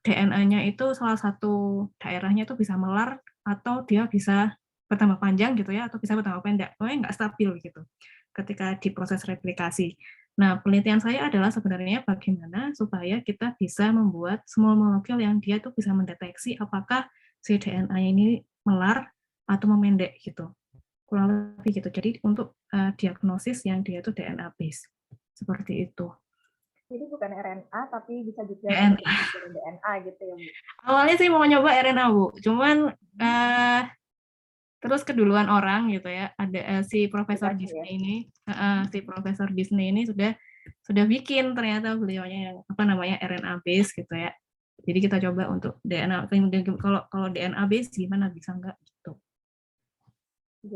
DNA-nya itu salah satu daerahnya itu bisa melar atau dia bisa bertambah panjang gitu ya, atau bisa bertambah pendek. Pokoknya nggak stabil gitu ketika diproses replikasi. Nah, penelitian saya adalah sebenarnya bagaimana supaya kita bisa membuat small molecule yang dia itu bisa mendeteksi apakah si DNA ini melar atau memendek gitu. Kurang lebih gitu. Jadi untuk diagnosis yang dia itu DNA base. Seperti itu. Jadi bukan RNA tapi bisa juga DNA gitu ya, Bu. Awalnya sih mau nyoba RNA, Bu. Cuman terus keduluan orang gitu ya. Ada si Profesor Disney ini, si Profesor Disney ini sudah bikin ternyata beliaunya yang RNA base gitu ya. Jadi kita coba untuk DNA. Kalau DNA base gimana, bisa nggak gitu.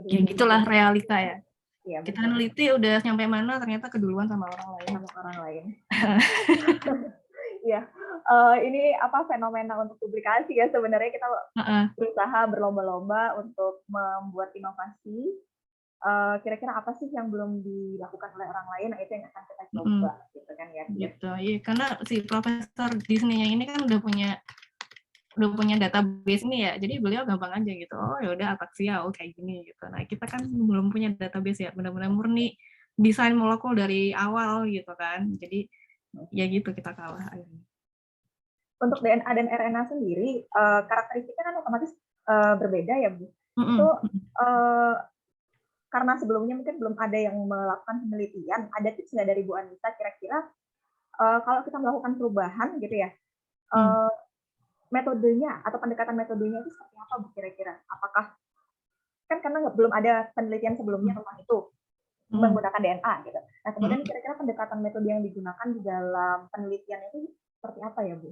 Ya gitulah realita ya. Ya, kita neliti udah nyampe mana ternyata keduluan sama orang lain. Iya, ini fenomena untuk publikasi ya, sebenarnya kita berusaha berlomba-lomba untuk membuat inovasi. Kira-kira apa sih yang belum dilakukan oleh orang lain? Nah, itu yang akan kita coba gitu kan ya. Gitu. Iya, karena si Profesor Disney yang ini kan udah punya database ini ya, jadi beliau gampang aja gitu. Oh ya udah ataxia, kayak gini gitu. Nah kita kan belum punya database ya, benar-benar murni desain molekul dari awal gitu kan. Jadi ya gitu kita kalah. Untuk DNA dan RNA sendiri karakteristiknya kan otomatis berbeda ya, Bu. Itu karena sebelumnya mungkin belum ada yang melakukan penelitian. Ada tips nggak dari Bu Anissa kira-kira kalau kita melakukan perubahan gitu ya? Metodenya atau pendekatan metodenya itu seperti apa, Bu, kira-kira? Apakah kan karena belum ada penelitian sebelumnya tentang itu menggunakan DNA gitu. Nah, kemudian kira-kira pendekatan metode yang digunakan di dalam penelitian itu seperti apa ya, Bu?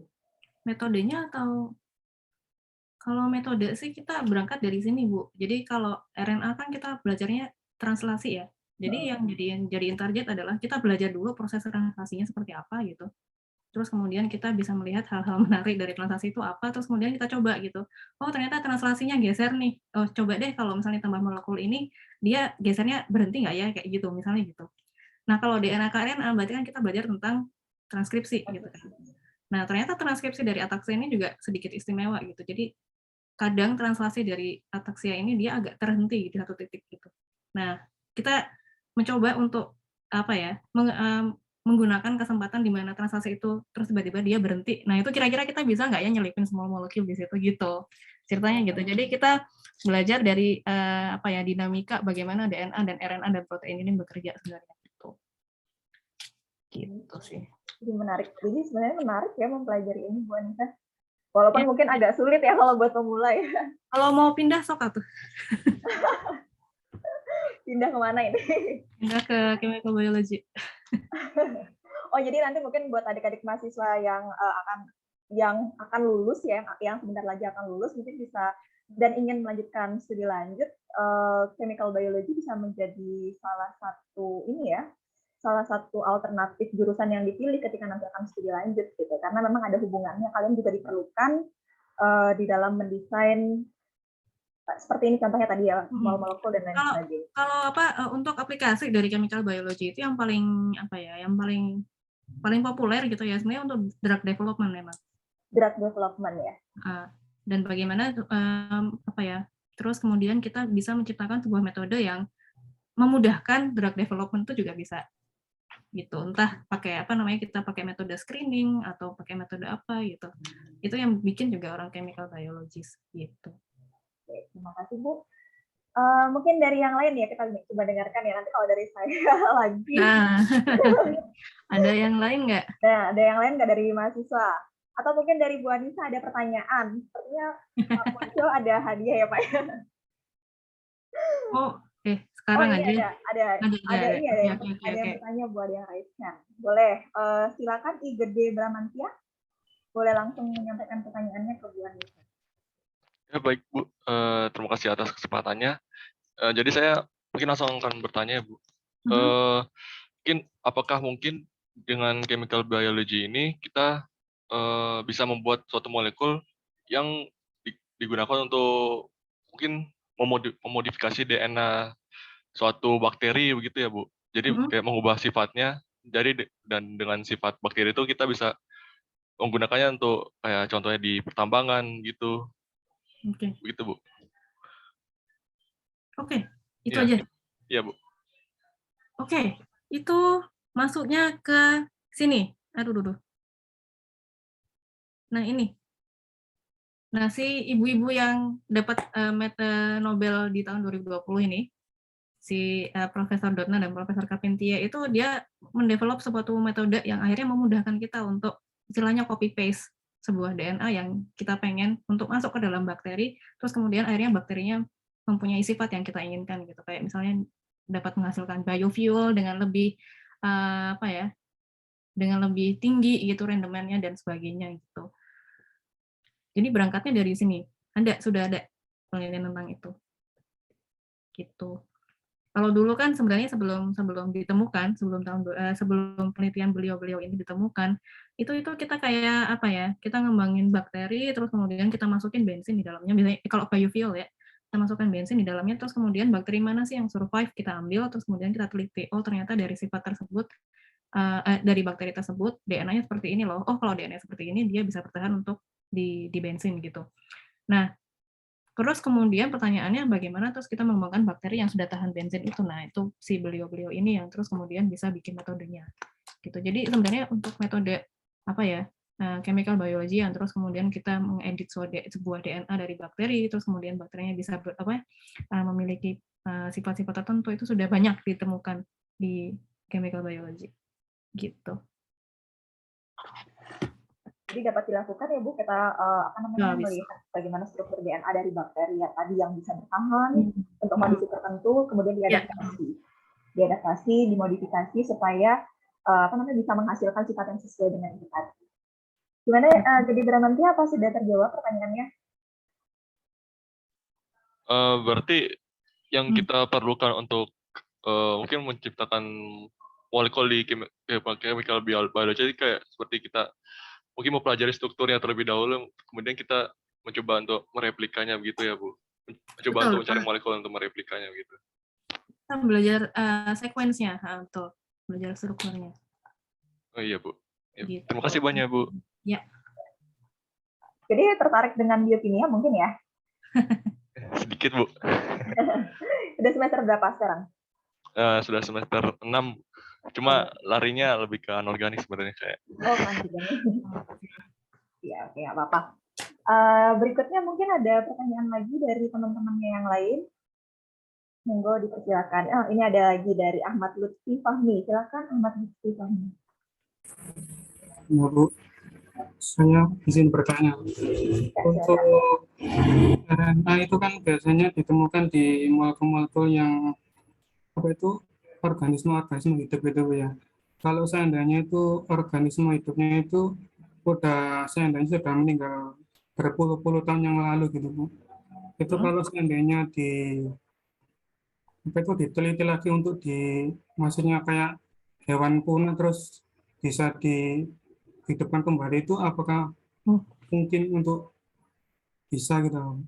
Metodenya atau kalau metode sih kita berangkat dari sini, Bu. Jadi kalau RNA kan kita belajarnya translasi ya. Jadi yang jadiin target adalah kita belajar dulu proses translasinya seperti apa gitu. Terus kemudian kita bisa melihat hal-hal menarik dari translasi itu apa, terus kemudian kita coba gitu. Oh ternyata translasinya geser nih. Oh coba deh kalau misalnya tambah molekul ini, dia gesernya berhenti nggak ya, kayak gitu, misalnya gitu. Nah kalau DNA ke RNA berarti kan kita belajar tentang transkripsi gitu kan. Nah ternyata transkripsi dari ataxia ini juga sedikit istimewa gitu. Jadi kadang translasi dari ataxia ini dia agak terhenti di satu titik gitu. Nah kita mencoba untuk menggunakan kesempatan di mana translasi itu terus tiba-tiba dia berhenti. Nah, itu kira-kira kita bisa nggak ya nyelipin small molecule di situ gitu. Ceritanya gitu. Jadi kita belajar dari dinamika bagaimana DNA dan RNA dan protein ini bekerja sebenarnya gitu. Gitu sih. Jadi menarik. Jadi sebenarnya menarik ya mempelajari ini, Bu Anissa. Walaupun mungkin agak sulit ya kalau buat pemula ya. Kalau mau pindah sok atuh. Pindah kemana ini? Pindah ke chemical biology. Oh jadi nanti mungkin buat adik-adik mahasiswa yang akan lulus ya, yang sebentar lagi akan lulus mungkin bisa dan ingin melanjutkan studi lanjut, chemical biology bisa menjadi salah satu alternatif jurusan yang dipilih ketika nanti akan studi lanjut gitu, karena memang ada hubungannya, kalian juga diperlukan di dalam mendesain seperti ini contohnya tadi ya, small molecule dan lain sebagainya. Kalau untuk aplikasi dari chemical biology itu yang paling paling populer gitu ya sebenarnya untuk drug development memang. Drug development ya. Dan bagaimana terus kemudian kita bisa menciptakan sebuah metode yang memudahkan drug development itu juga bisa. gitu. Entah pakai apa namanya, kita pakai metode screening atau pakai metode apa gitu. Itu yang bikin juga orang chemical biologist gitu. Oke, terima kasih Bu. Mungkin dari yang lain ya, kita coba dengarkan ya, nanti kalau dari saya lagi. Nah, ada yang lain nggak? Nah, ada yang lain nggak dari mahasiswa? Atau mungkin dari Bu Anissa ada pertanyaan? Sepertinya Pak Muncul ada hadiah ya Pak? Oh, sekarang ini aja. ada ini ada yang bertanya Bu, ada yang raise hand. Boleh, silakan I Gede Bramantia, boleh langsung menyampaikan pertanyaannya ke Bu Anissa. Ya baik Bu, terima kasih atas kesempatannya. Jadi saya mungkin langsung akan bertanya Bu. Mungkin apakah mungkin dengan chemical biology ini kita bisa membuat suatu molekul yang digunakan untuk mungkin memodifikasi DNA suatu bakteri begitu ya Bu. Jadi kayak mengubah sifatnya dan dengan sifat bakteri itu kita bisa menggunakannya untuk kayak contohnya di pertambangan gitu. Oke. Begitu Bu. Oke, itu ya, aja. Iya Bu. Oke, itu masuknya ke sini. Aduh. Nah, ini. Nah, si ibu-ibu yang dapat Meta Nobel di tahun 2020 ini, si Profesor Dorna dan Profesor Carpentier itu dia mendevelop suatu metode yang akhirnya memudahkan kita untuk istilahnya copy paste sebuah DNA yang kita pengen untuk masuk ke dalam bakteri, terus kemudian akhirnya bakterinya mempunyai sifat yang kita inginkan gitu. Kayak misalnya dapat menghasilkan biofuel dengan lebih dengan lebih tinggi gitu rendemennya dan sebagainya gitu. Jadi berangkatnya dari sini. Sudah ada penelitian tentang itu. Gitu. Kalau dulu kan sebenarnya sebelum ditemukan, sebelum penelitian beliau ini ditemukan, itu kita kayak apa ya? Kita ngembangin bakteri, terus kemudian kita masukin bensin di dalamnya. Misalnya kalau biofuel ya, kita masukkan bensin di dalamnya, terus kemudian bakteri mana sih yang survive kita ambil, terus kemudian kita teliti. Oh ternyata dari sifat tersebut, dari bakteri tersebut DNA-nya seperti ini loh. Oh kalau DNA seperti ini dia bisa bertahan untuk di bensin gitu. Nah, terus kemudian pertanyaannya bagaimana terus kita mengembangkan bakteri yang sudah tahan bensin itu. Nah, itu si beliau-beliau ini yang terus kemudian bisa bikin metodenya. Gitu. Jadi sebenarnya untuk metode chemical biology yang terus kemudian kita mengedit sebuah DNA dari bakteri, terus kemudian bakterinya bisa memiliki sifat-sifat tertentu, itu sudah banyak ditemukan di chemical biology. Gitu. Jadi dapat dilakukan ya Bu, kita melihat bagaimana struktur DNA dari bakteri ya tadi yang bisa bertahan untuk kondisi tertentu, kemudian diadaptasi, dimodifikasi supaya bisa menghasilkan sifat yang sesuai dengan itu tadi. Gimana jadi Bramantia, apa sudah terjawab pertanyaannya? Berarti yang kita perlukan untuk mungkin menciptakan molekul di chemical biology kayak seperti kita mungkin mempelajari strukturnya terlebih dahulu, kemudian kita mencoba untuk mereplikanya begitu ya Bu. Mencoba untuk mencari molekul untuk mereplikanya begitu. Kita belajar sekuensnya, betul. Belajar strukturnya. Oh iya Bu. Ya, gitu. Terima kasih banyak Bu. Ya. Jadi tertarik dengan biokimia mungkin ya? Sedikit Bu. Sudah semester berapa sekarang? Sudah semester 6. Cuma larinya lebih ke anorganik sebenarnya kayak. Oh, anorganik. Ya, oke, nggak apa-apa. Berikutnya mungkin ada pertanyaan lagi dari teman-temannya yang lain. Monggo dipersilakan. Ini ada lagi dari Ahmad Lutfi Fahmi. Silakan Ahmad Lutfi Fahmi. Ya Bu, saya izin bertanya. Untuk RNA itu kan biasanya ditemukan di molekul-molekul yang organisme hidup itu ya. Kalau seandainya itu organisme hidupnya itu seandainya sudah meninggal berpuluh-puluh tahun yang lalu gitu Bu. Itu kalau seandainya diteliti lagi untuk maksudnya kayak hewan punah terus bisa dihidupkan kembali, itu apakah mungkin untuk bisa gitu?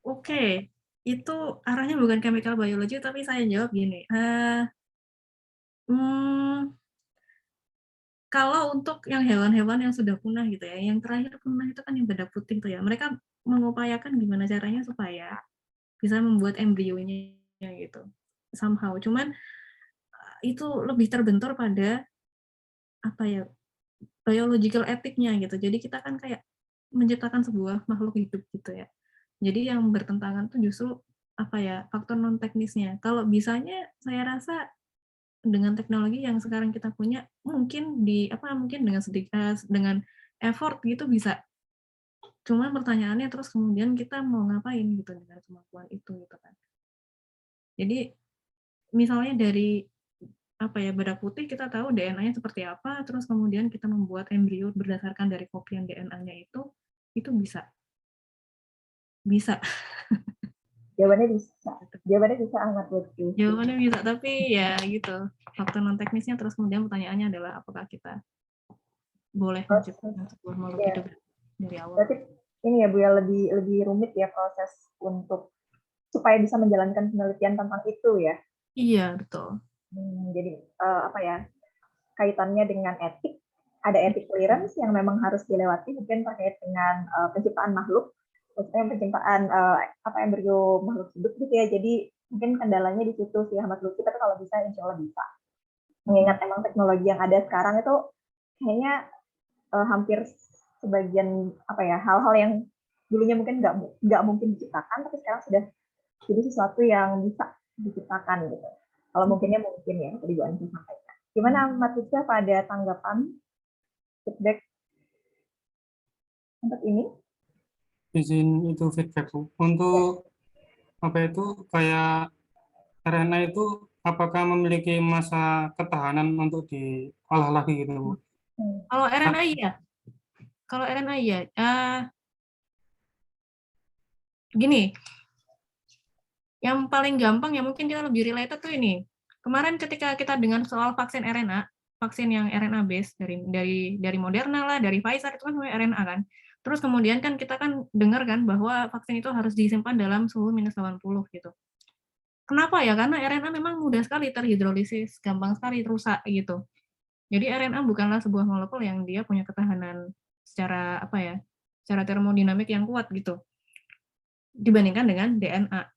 Oke, itu arahnya bukan chemical biology, tapi saya jawab gini. Kalau untuk yang hewan-hewan yang sudah punah gitu ya, yang terakhir punah itu kan yang bedak putih tuh ya, mereka mengupayakan gimana caranya supaya bisa membuat embrionya gitu somehow. Cuman itu lebih terbentur pada apa ya, biological etiknya gitu. Jadi kita kan kayak menciptakan sebuah makhluk hidup gitu ya. Jadi yang bertentangan tuh justru apa ya, faktor non teknisnya. Kalau bisanya saya rasa dengan teknologi yang sekarang kita punya mungkin mungkin dengan sedikit dengan effort gitu bisa. Cuma pertanyaannya terus kemudian kita mau ngapain gitu dengan kemampuan itu gitu kan. Jadi misalnya dari apa ya, bedak putih kita tahu DNA-nya seperti apa, terus kemudian kita membuat embrio berdasarkan dari kopian DNA-nya itu bisa. Bisa. Jawabannya bisa. Jawabannya bisa Ahmad Lutfi. Jawabannya bisa, tapi ya gitu. Faktor non teknisnya terus kemudian pertanyaannya adalah apakah kita boleh menciptakan sebuah makhluk hidup dari awal. Berarti ini ya Bu ya, lebih rumit ya proses untuk supaya bisa menjalankan penelitian tentang itu ya. Iya, betul. Jadi apa ya, kaitannya dengan etik, ada etik clearance yang memang harus dilewati mungkin terkait dengan penciptaan makhluk, maksudnya penciptaan embrio makhluk hidup gitu ya. Jadi mungkin kendalanya di situ sih Ahmad Lutfi, tapi kalau bisa insya Allah bisa. Mengingat emang teknologi yang ada sekarang itu kayaknya hampir sebagian hal-hal yang dulunya mungkin nggak mungkin diciptakan, tapi sekarang sudah jadi sesuatu yang bisa diciptakan gitu. Kalau mungkinnya mungkin ya, tadi Bu Anissa sampaikan. Gimana Mas Rizka, pada tanggapan feedback untuk ini? Izin itu feedback Bu. Untuk apa itu kayak RNA itu apakah memiliki masa ketahanan untuk diolah lagi gitu Bu? Kalau RNA iya. Kalau RNA iya. Gini, yang paling gampang ya mungkin kita lebih related tuh ini. Kemarin ketika kita dengan soal vaksin RNA, vaksin yang RNA base dari Moderna lah, dari Pfizer itu kan semuanya RNA kan. Terus kemudian kan kita kan dengar kan bahwa vaksin itu harus disimpan dalam suhu minus 80 gitu. Kenapa ya? Karena RNA memang mudah sekali terhidrolisis, gampang sekali rusak gitu. Jadi RNA bukanlah sebuah molekul yang dia punya ketahanan secara secara termodinamik yang kuat gitu. Dibandingkan dengan DNA.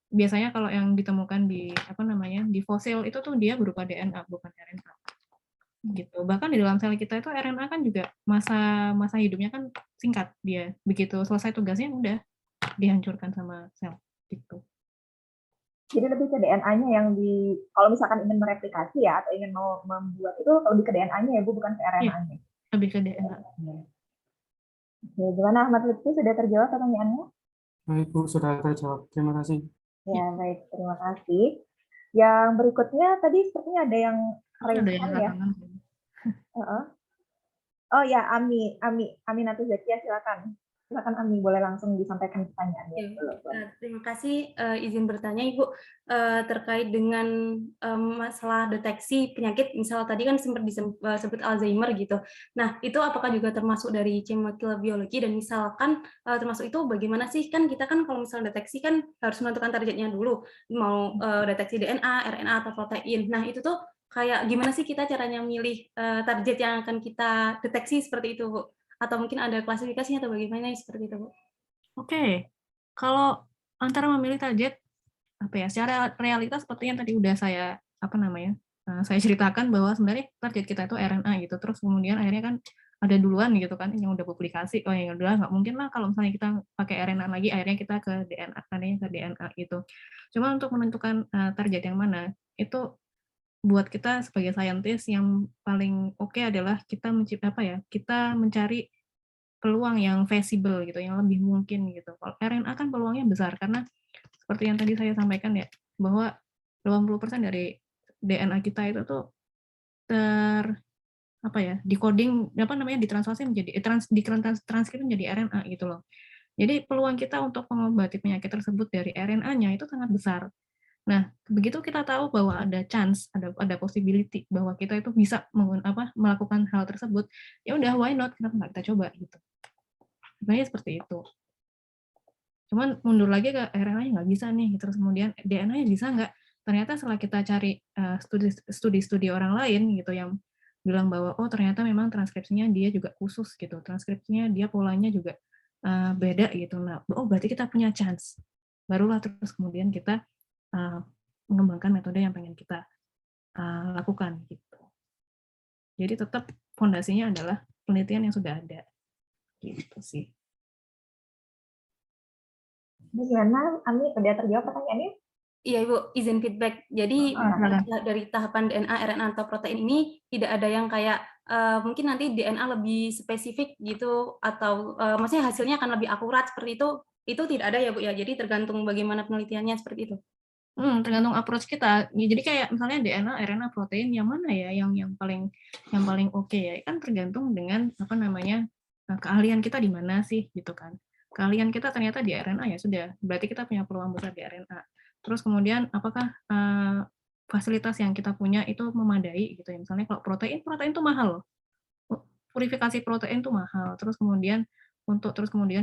Biasanya kalau yang ditemukan di fosil itu tuh dia berupa DNA bukan RNA. Gitu. Bahkan di dalam sel kita itu RNA kan juga masa hidupnya kan singkat dia. Begitu selesai tugasnya udah dihancurkan sama sel gitu. Jadi lebih ke DNA-nya yang kalau misalkan ingin mereplikasi ya atau ingin mau membuat itu lebih ke DNA-nya ya Bu, bukan ke RNA-nya. Iya, lebih ke DNA. Oke, gimana Ahmad Lutfi, sudah terjawab pertanyaannya? Baik Bu, sudah terjawab. Terima kasih. Ya, baik. Terima kasih. Yang berikutnya tadi sepertinya ada yang raise ya. Oh ya, Aminatu Zakia, silakan. Silakan Ami, boleh langsung disampaikan pertanyaannya. Terima kasih, izin bertanya Ibu, terkait dengan masalah deteksi penyakit, misal tadi kan sempat disebut Alzheimer gitu. Nah, itu apakah juga termasuk dari chemical biology, dan misalkan termasuk itu bagaimana sih, kan kita kan kalau misalnya deteksi kan harus menentukan targetnya dulu, mau deteksi DNA, RNA, atau protein. Nah, itu tuh kayak gimana sih kita caranya milih target yang akan kita deteksi seperti itu, Bu? Atau mungkin ada klasifikasinya atau bagaimana seperti itu, Bu? Oke. Kalau antara memilih target secara realitas seperti yang tadi udah saya saya ceritakan bahwa sebenarnya target kita itu RNA gitu. Terus kemudian akhirnya kan ada duluan gitu kan yang udah publikasi, oh yang udah nggak mungkin lah kalau misalnya kita pakai RNA lagi, akhirnya kita ke DNA gitu. Cuma untuk menentukan target yang mana itu buat kita sebagai saintis yang paling oke adalah kita mencari peluang yang feasible gitu, yang lebih mungkin gitu. Kalau RNA kan peluangnya besar karena seperti yang tadi saya sampaikan ya, bahwa 80% dari DNA kita itu tuh ditranslasi menjadi transkrip menjadi RNA gitu loh. Jadi peluang kita untuk mengobati penyakit tersebut dari RNA-nya itu sangat besar. Nah, begitu kita tahu bahwa ada chance, ada possibility bahwa kita itu bisa melakukan hal tersebut, ya udah why not, kenapa nggak kita coba gitu. Sebenarnya seperti itu. Cuman mundur lagi ke RNA-nya nggak bisa nih, terus kemudian DNA-nya bisa nggak? Ternyata setelah kita cari studi-studi orang lain gitu yang bilang bahwa oh ternyata memang transkripsinya dia juga khusus gitu, transkripsinya dia polanya juga beda gitu. Nah, oh berarti kita punya chance. Barulah terus kemudian kita mengembangkan metode yang pengen kita lakukan gitu. Jadi tetap fondasinya adalah penelitian yang sudah ada gitu sih. Gimana, Ami? Udah terjawab pertanyaannya? Iya Ibu, izin feedback. Jadi dari tahapan DNA, RNA atau protein ini tidak ada yang kayak mungkin nanti DNA lebih spesifik gitu atau maksudnya hasilnya akan lebih akurat seperti itu. Itu tidak ada ya Bu ya. Jadi tergantung bagaimana penelitiannya seperti itu. Tergantung approach kita. Jadi kayak misalnya DNA, RNA, protein yang mana ya yang paling oke ya. Kan tergantung dengan apa namanya keahlian kita di mana sih gitu kan. Keahlian kita ternyata di RNA ya sudah. Berarti kita punya peluang besar di RNA. Terus kemudian apakah fasilitas yang kita punya itu memadai gitu ya. Misalnya kalau protein itu mahal loh. Purifikasi protein itu mahal. Terus kemudian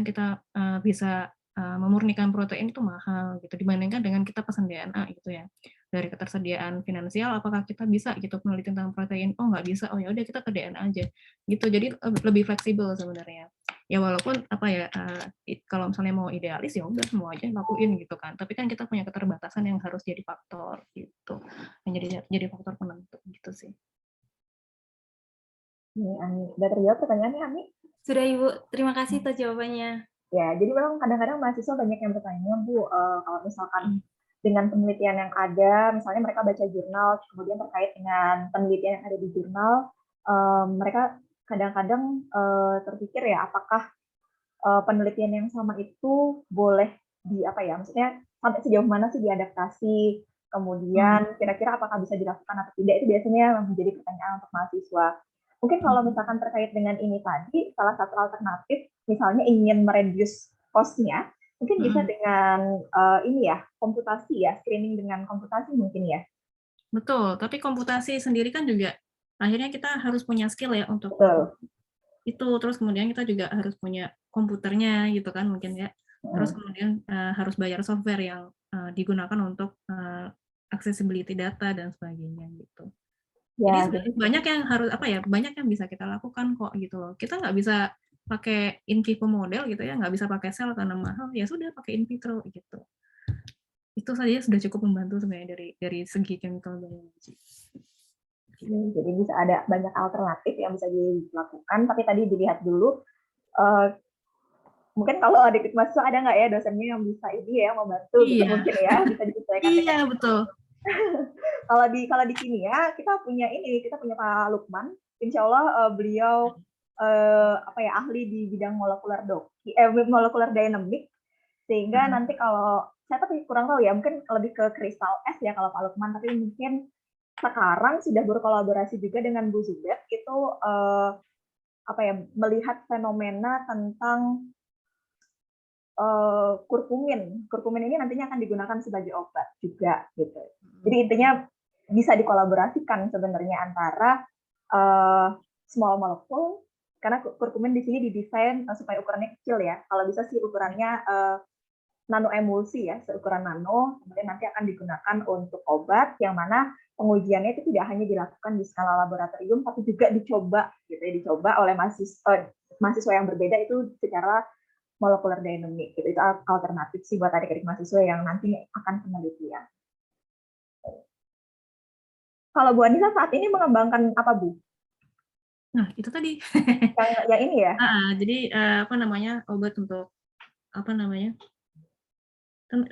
kita bisa memurnikan protein itu mahal gitu dibandingkan dengan kita pesan DNA gitu ya. Dari ketersediaan finansial apakah kita bisa gitu penelitian tentang protein, oh nggak bisa, oh ya udah kita ke DNA aja gitu. Jadi lebih fleksibel sebenarnya ya, walaupun apa ya kalau misalnya mau idealis ya udah semua aja lakuin gitu kan, tapi kan kita punya keterbatasan yang harus jadi faktor gitu, yang jadi faktor penentu gitu sih. Nih, Ami, udah terjawab pertanyaannya, Ami? Sudah Ibu, terima kasih atas jawabannya. Ya, jadi memang kadang-kadang mahasiswa banyak yang bertanya, Bu, kalau misalkan dengan penelitian yang ada, misalnya mereka baca jurnal, kemudian terkait dengan penelitian yang ada di jurnal, mereka kadang-kadang terpikir ya, apakah penelitian yang sama itu boleh maksudnya sampai sejauh mana sih diadaptasi, kemudian kira-kira apakah bisa dilakukan atau tidak, itu biasanya menjadi pertanyaan untuk mahasiswa. Mungkin kalau misalkan terkait dengan ini tadi, salah satu alternatif, misalnya ingin mereduce cost-nya, mungkin bisa dengan komputasi ya, screening dengan komputasi mungkin ya. Betul, tapi komputasi sendiri kan juga akhirnya kita harus punya skill ya untuk itu, terus kemudian kita juga harus punya komputernya gitu kan mungkin ya, terus kemudian harus bayar software yang digunakan untuk accessibility data dan sebagainya gitu. Ya, jadi banyak yang harus banyak yang bisa kita lakukan kok gitu loh. Kita nggak bisa pakai in vivo model gitu ya, nggak bisa pakai sel karena mahal, ya sudah pakai in vitro gitu. Itu saja sudah cukup membantu sebenarnya dari segi chemical biology. Jadi bisa ada banyak alternatif yang bisa dilakukan, tapi tadi dilihat dulu mungkin kalau adik mahasiswa ada nggak ya dosennya yang bisa ini ya membantu gitu mungkin ya, bisa disesuaikan dengan betul. Kalau di kimia kita punya Pak Lukman, insya Allah beliau ahli di bidang molekular dynamic, sehingga nanti kalau saya tapi kurang tahu ya, mungkin lebih ke kristal es ya kalau Pak Lukman, tapi mungkin sekarang sudah berkolaborasi juga dengan Bu Zubet itu melihat fenomena tentang kurkumin. Kurkumin ini nantinya akan digunakan sebagai obat juga gitu. Jadi intinya bisa dikolaborasikan sebenarnya antara small molecule, karena kurkumin di sini didesain supaya ukurannya kecil ya. Kalau bisa sih ukurannya nano emulsi ya, seukuran nano, kemudian nanti akan digunakan untuk obat yang mana pengujiannya itu tidak hanya dilakukan di skala laboratorium, tapi juga dicoba oleh mahasiswa yang berbeda itu secara molekular dynamic gitu. Itu alternatif sih buat adik-adik mahasiswa yang nantinya akan penelitian. Kalau Bu Anissa saat ini mengembangkan apa, Bu? Nah, itu tadi. yang ini ya? Jadi obat untuk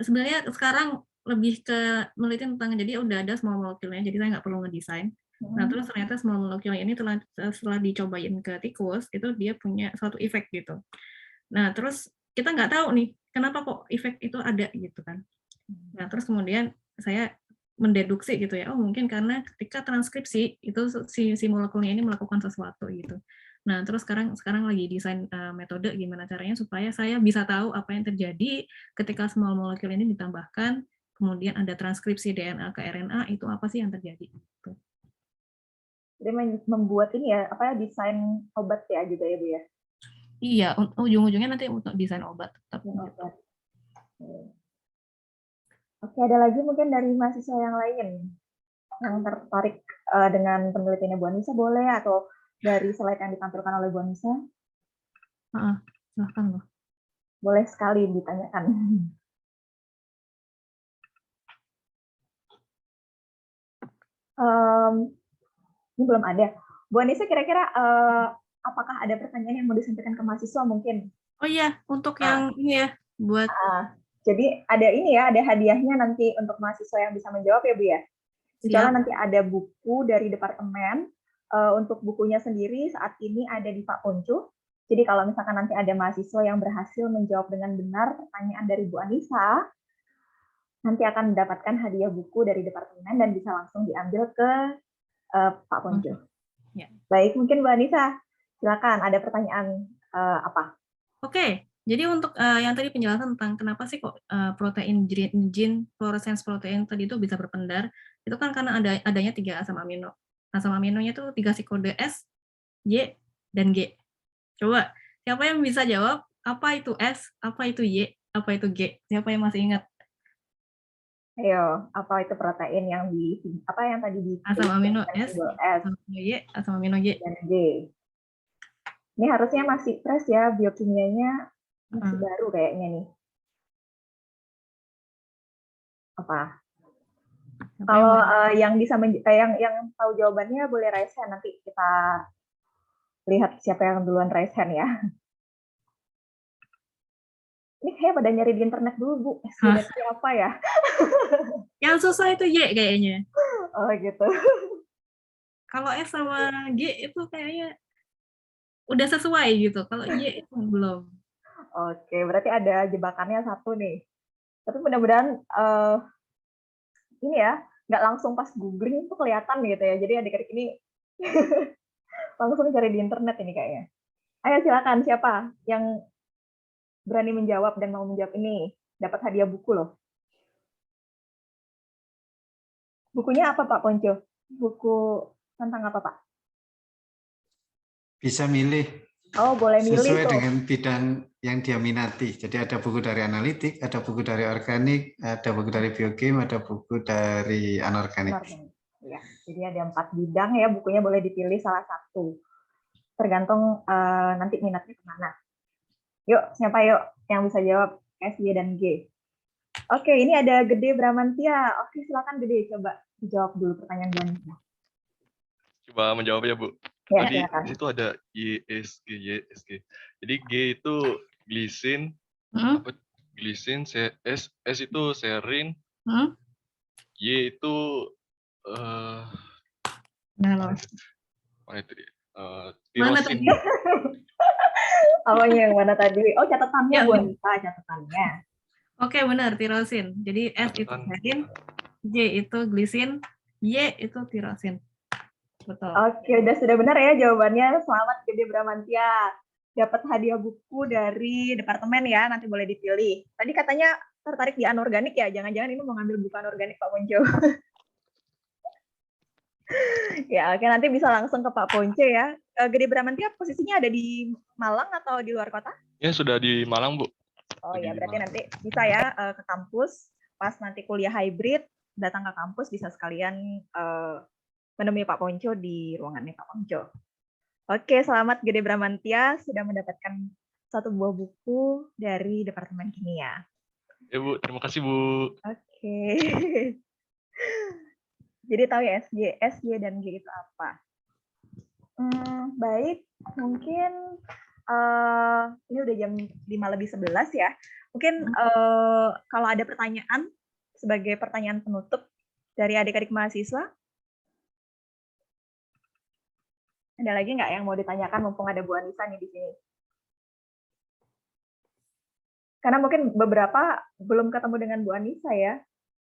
sebenarnya sekarang lebih ke meneliti tentang, jadi udah ada small molecule-nya, jadi saya nggak perlu ngedesain. Nah, terus ternyata small molecule ini setelah dicobain ke tikus, itu dia punya suatu efek gitu. Nah, terus kita nggak tahu nih, kenapa kok efek itu ada gitu kan. Nah, terus kemudian saya mendeduksi gitu ya, oh mungkin karena ketika transkripsi, itu si molekulnya ini melakukan sesuatu gitu. Nah, terus sekarang lagi desain metode gimana caranya supaya saya bisa tahu apa yang terjadi ketika small molecule ini ditambahkan, kemudian ada transkripsi DNA ke RNA, itu apa sih yang terjadi. Gitu. Jadi membuat ini ya, desain obat ya gitu ya, Bu ya? Iya, ujung-ujungnya nanti untuk desain obat. Oke, ada lagi mungkin dari mahasiswa yang lain yang tertarik dengan penelitiannya Bu Anissa, boleh, atau dari slide yang ditampilkan oleh Bu Anissa? Silahkan loh. Boleh sekali ditanyakan. Ini belum ada. Bu Anissa, kira-kira apakah ada pertanyaan yang mau disampaikan ke mahasiswa mungkin? Oh iya, untuk yang ini ya, buat jadi ada ini ya, ada hadiahnya nanti untuk mahasiswa yang bisa menjawab ya Bu ya. Misalnya nanti ada buku dari departemen. Untuk bukunya sendiri saat ini ada di Pak Ponco. Jadi kalau misalkan nanti ada mahasiswa yang berhasil menjawab dengan benar pertanyaan dari Bu Anissa, nanti akan mendapatkan hadiah buku dari departemen dan bisa langsung diambil ke Pak Ponco. Ya. Baik, mungkin Bu Anissa, silakan ada pertanyaan apa? Oke, jadi untuk yang tadi penjelasan tentang kenapa sih kok protein gene fluorescence protein tadi itu bisa berpendar, itu kan karena adanya 3 asam amino. Asam aminonya itu 3 kode S, Y, dan G. Coba, siapa yang bisa jawab apa itu S, apa itu Y, apa itu G? Siapa yang masih ingat? Ayo, apa itu protein yang tadi di asam amino S, asam amino Y, asam amino G. Dan G. Ini harusnya masih fresh ya, biokimianya masih baru kayaknya nih. Apa? Kalau yang bisa yang tahu jawabannya boleh raise hand, nanti kita lihat siapa yang duluan raise hand ya. Ini kayak pada nyari di internet dulu Bu, SG apa ya? Yang susah itu Y kayaknya. Oh gitu. Kalau S sama G itu kayaknya udah sesuai gitu. Kalau Y itu belum. Oke, berarti ada jebakannya satu nih. Tapi mudah-mudahan ini ya, nggak langsung pas googling itu kelihatan gitu ya. Jadi adik-adik ini langsung cari di internet ini kayaknya. Ayo silakan, siapa yang berani menjawab dan mau menjawab ini dapat hadiah buku loh. Bukunya apa Pak Ponco? Buku tentang apa Pak? Bisa milih. Oh, boleh milih sesuai tuh. dengan bidang yang dia minati. Jadi ada buku dari analitik, ada buku dari organik, ada buku dari biokim, ada buku dari anorganik. Ya, jadi ada 4 bidang ya, bukunya boleh dipilih salah satu. Tergantung nanti minatnya kemana. Yuk, siapa yuk yang bisa jawab S, Y, dan G? Oke, ini ada Gede Bramantia. Oke, silakan Gede, coba dijawab dulu pertanyaan Bu Anissa. Coba menjawab ya Bu. Ya, Jadi silakan. di situ ada YSG. Jadi G itu glisin, glisin, S itu serin, Y itu Mana itu dia? tadi? Awalnya yang mana tadi? Oh, catatannya Bu Anissa, catatannya. Oke, benar, tirosin. Jadi S itu serin, J itu glisin, Y itu tirosin. Betul. Oke, sudah benar ya jawabannya. Selamat Gede Bramantia. Dapat hadiah buku dari departemen ya, nanti boleh dipilih. Tadi katanya tertarik di anorganik ya, jangan-jangan ini mau ngambil buku anorganik Pak Ponco. Ya, oke, nanti bisa langsung ke Pak Ponco ya. Gede Bramantia posisinya ada di Malang atau di luar kota? Ya, sudah di Malang, Bu. Oh ya, berarti nanti bisa ya ke kampus, pas nanti kuliah hybrid, datang ke kampus bisa sekalian menemui Pak Ponco di ruangannya Pak Ponco. Oke, selamat Gede Bramantia sudah mendapatkan 1 buah buku dari Departemen Kimia. Ya Bu, terima kasih Bu. Oke. Jadi tahu ya S, Y, dan G itu apa? Baik, mungkin ini udah jam 5:11 ya. Mungkin kalau ada pertanyaan sebagai pertanyaan penutup dari adik-adik mahasiswa, ada lagi nggak yang mau ditanyakan mumpung ada Bu Anissa nih di sini? Karena mungkin beberapa belum ketemu dengan Bu Anissa ya.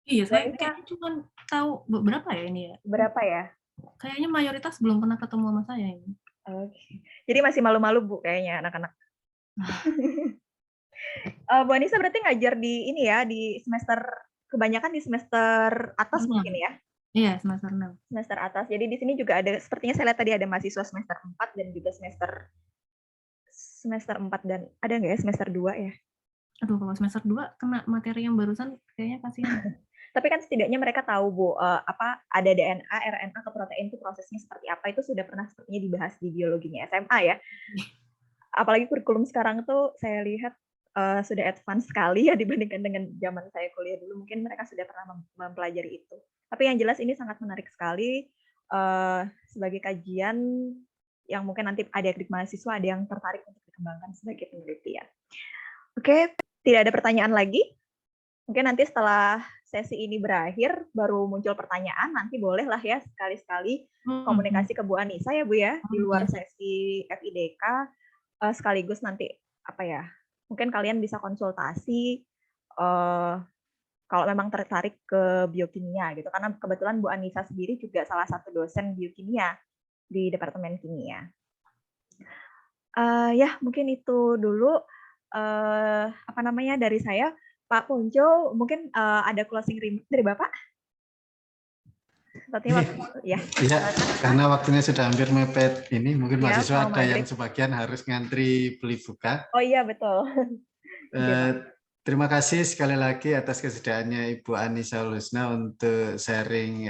Iya, saya kayaknya cuma tahu beberapa ya ini ya. Berapa ya? Kayaknya mayoritas belum pernah ketemu sama saya ini. Oke. Jadi masih malu-malu Bu kayaknya anak-anak. Bu Anissa berarti ngajar di ini ya, di semester, kebanyakan di semester atas mungkin ya? Iya, semester 6. Semester atas. Jadi di sini juga ada, sepertinya saya lihat tadi ada mahasiswa semester 4 dan juga semester 4 dan ada nggak ya semester 2 ya? Aduh, kalau semester 2 kena materi yang barusan kayaknya kasihan. Tapi kan setidaknya mereka tahu Bu, apa ada DNA, RNA ke protein itu prosesnya seperti apa, itu sudah pernah sepertinya dibahas di biologinya SMA ya. Apalagi kurikulum sekarang tuh saya lihat sudah advance sekali ya dibandingkan dengan zaman saya kuliah dulu. Mungkin mereka sudah pernah mempelajari itu. Tapi yang jelas ini sangat menarik sekali sebagai kajian yang mungkin nanti adik-adik mahasiswa ada yang tertarik untuk dikembangkan sebagai penelitian. Oke, tidak ada pertanyaan lagi. Mungkin nanti setelah sesi ini berakhir, baru muncul pertanyaan, nanti bolehlah ya sekali-sekali komunikasi ke Bu Anissa ya Bu ya, di luar sesi FIDK, sekaligus nanti apa ya, mungkin kalian bisa konsultasi kalau memang tertarik ke biokimia gitu, karena kebetulan Bu Anissa sendiri juga salah satu dosen biokimia di Departemen Kimia. Ya mungkin itu dulu apa namanya dari saya. Pak Ponco, mungkin ada closing remark dari Bapak? Sepertinya ya. Iya, karena waktunya sudah hampir mepet ini, mungkin ya, mahasiswa ada yang sebagian harus ngantri beli buka. Oh iya, betul. Terima kasih sekali lagi atas kesediaannya Ibu Anissa Lusna untuk sharing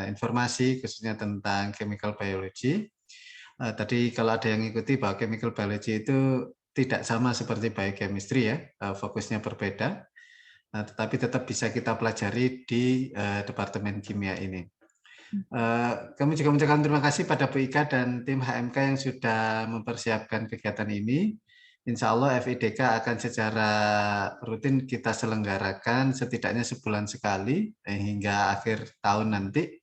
informasi khususnya tentang chemical biology. Tadi kalau ada yang ikuti bahwa chemical biology itu tidak sama seperti biochemistry ya, fokusnya berbeda. Tetapi tetap bisa kita pelajari di Departemen Kimia ini. Kami juga mengucapkan terima kasih pada Bu Ika dan tim HMK yang sudah mempersiapkan kegiatan ini. Insya Allah FIDK akan secara rutin kita selenggarakan setidaknya sebulan sekali hingga akhir tahun nanti.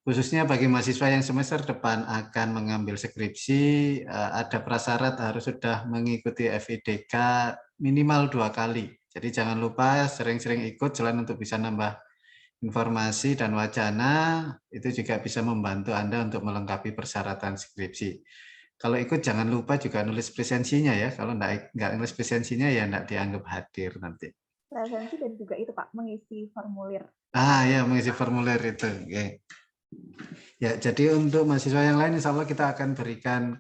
Khususnya bagi mahasiswa yang semester depan akan mengambil skripsi, ada prasyarat harus sudah mengikuti FIDK minimal 2 kali. Jadi jangan lupa sering-sering ikut selain untuk bisa nambah informasi dan wacana, itu juga bisa membantu Anda untuk melengkapi persyaratan skripsi. Kalau ikut jangan lupa juga nulis presensinya ya, kalau nggak nulis presensinya ya nggak dianggap hadir nanti. Presensi dan juga itu Pak, mengisi formulir. Ya, mengisi formulir itu. Okay. Ya, jadi untuk mahasiswa yang lain insya Allah kita akan berikan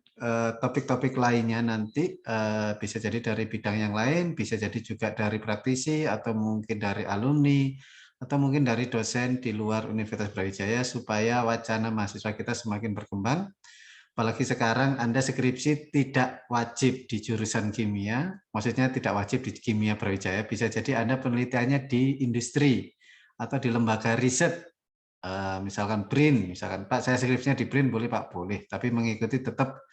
topik-topik lainnya nanti, bisa jadi dari bidang yang lain, bisa jadi juga dari praktisi atau mungkin dari alumni atau mungkin dari dosen di luar Universitas Brawijaya supaya wacana mahasiswa kita semakin berkembang. Apalagi sekarang Anda skripsi tidak wajib di jurusan kimia, maksudnya tidak wajib di kimia Brawijaya, bisa jadi Anda penelitiannya di industri atau di lembaga riset. Misalkan BRIN, misalkan Pak saya skripsinya di BRIN boleh Pak, boleh, tapi mengikuti tetap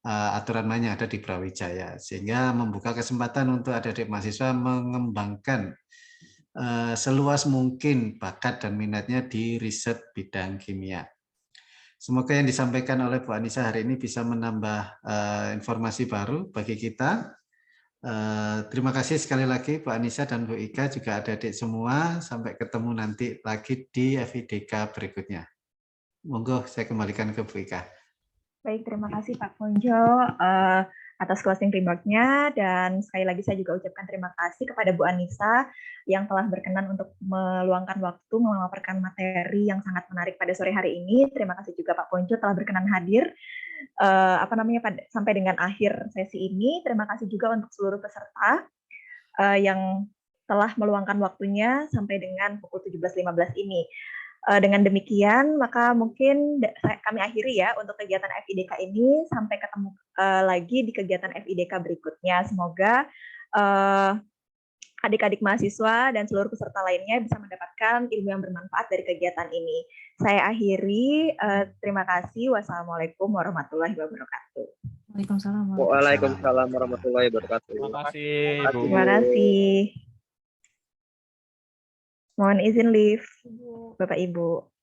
aturan main yang ada di Brawijaya, sehingga membuka kesempatan untuk adik-adik mahasiswa mengembangkan seluas mungkin bakat dan minatnya di riset bidang kimia. Semoga yang disampaikan oleh Bu Anissa hari ini bisa menambah informasi baru bagi kita. Terima kasih sekali lagi Bu Anissa dan Bu Ika, juga adik-adik semua. Sampai ketemu nanti lagi di FIDK berikutnya. Monggo saya kembalikan ke Bu Ika. Baik, terima kasih Pak Ponco atas closing remark-nya, dan sekali lagi saya juga ucapkan terima kasih kepada Bu Anissa yang telah berkenan untuk meluangkan waktu memaparkan materi yang sangat menarik pada sore hari ini. Terima kasih juga Pak Ponco telah berkenan hadir sampai dengan akhir sesi ini. Terima kasih juga untuk seluruh peserta yang telah meluangkan waktunya sampai dengan pukul 17.15 ini. Dengan demikian, maka mungkin kami akhiri ya untuk kegiatan FIDK ini. Sampai ketemu lagi di kegiatan FIDK berikutnya. Semoga adik-adik mahasiswa dan seluruh peserta lainnya bisa mendapatkan ilmu yang bermanfaat dari kegiatan ini. Saya akhiri. Terima kasih. Wassalamualaikum warahmatullahi wabarakatuh. Waalaikumsalam warahmatullahi wabarakatuh. Terima kasih, Bu. Terima kasih. Mohon izin live, Bapak Ibu.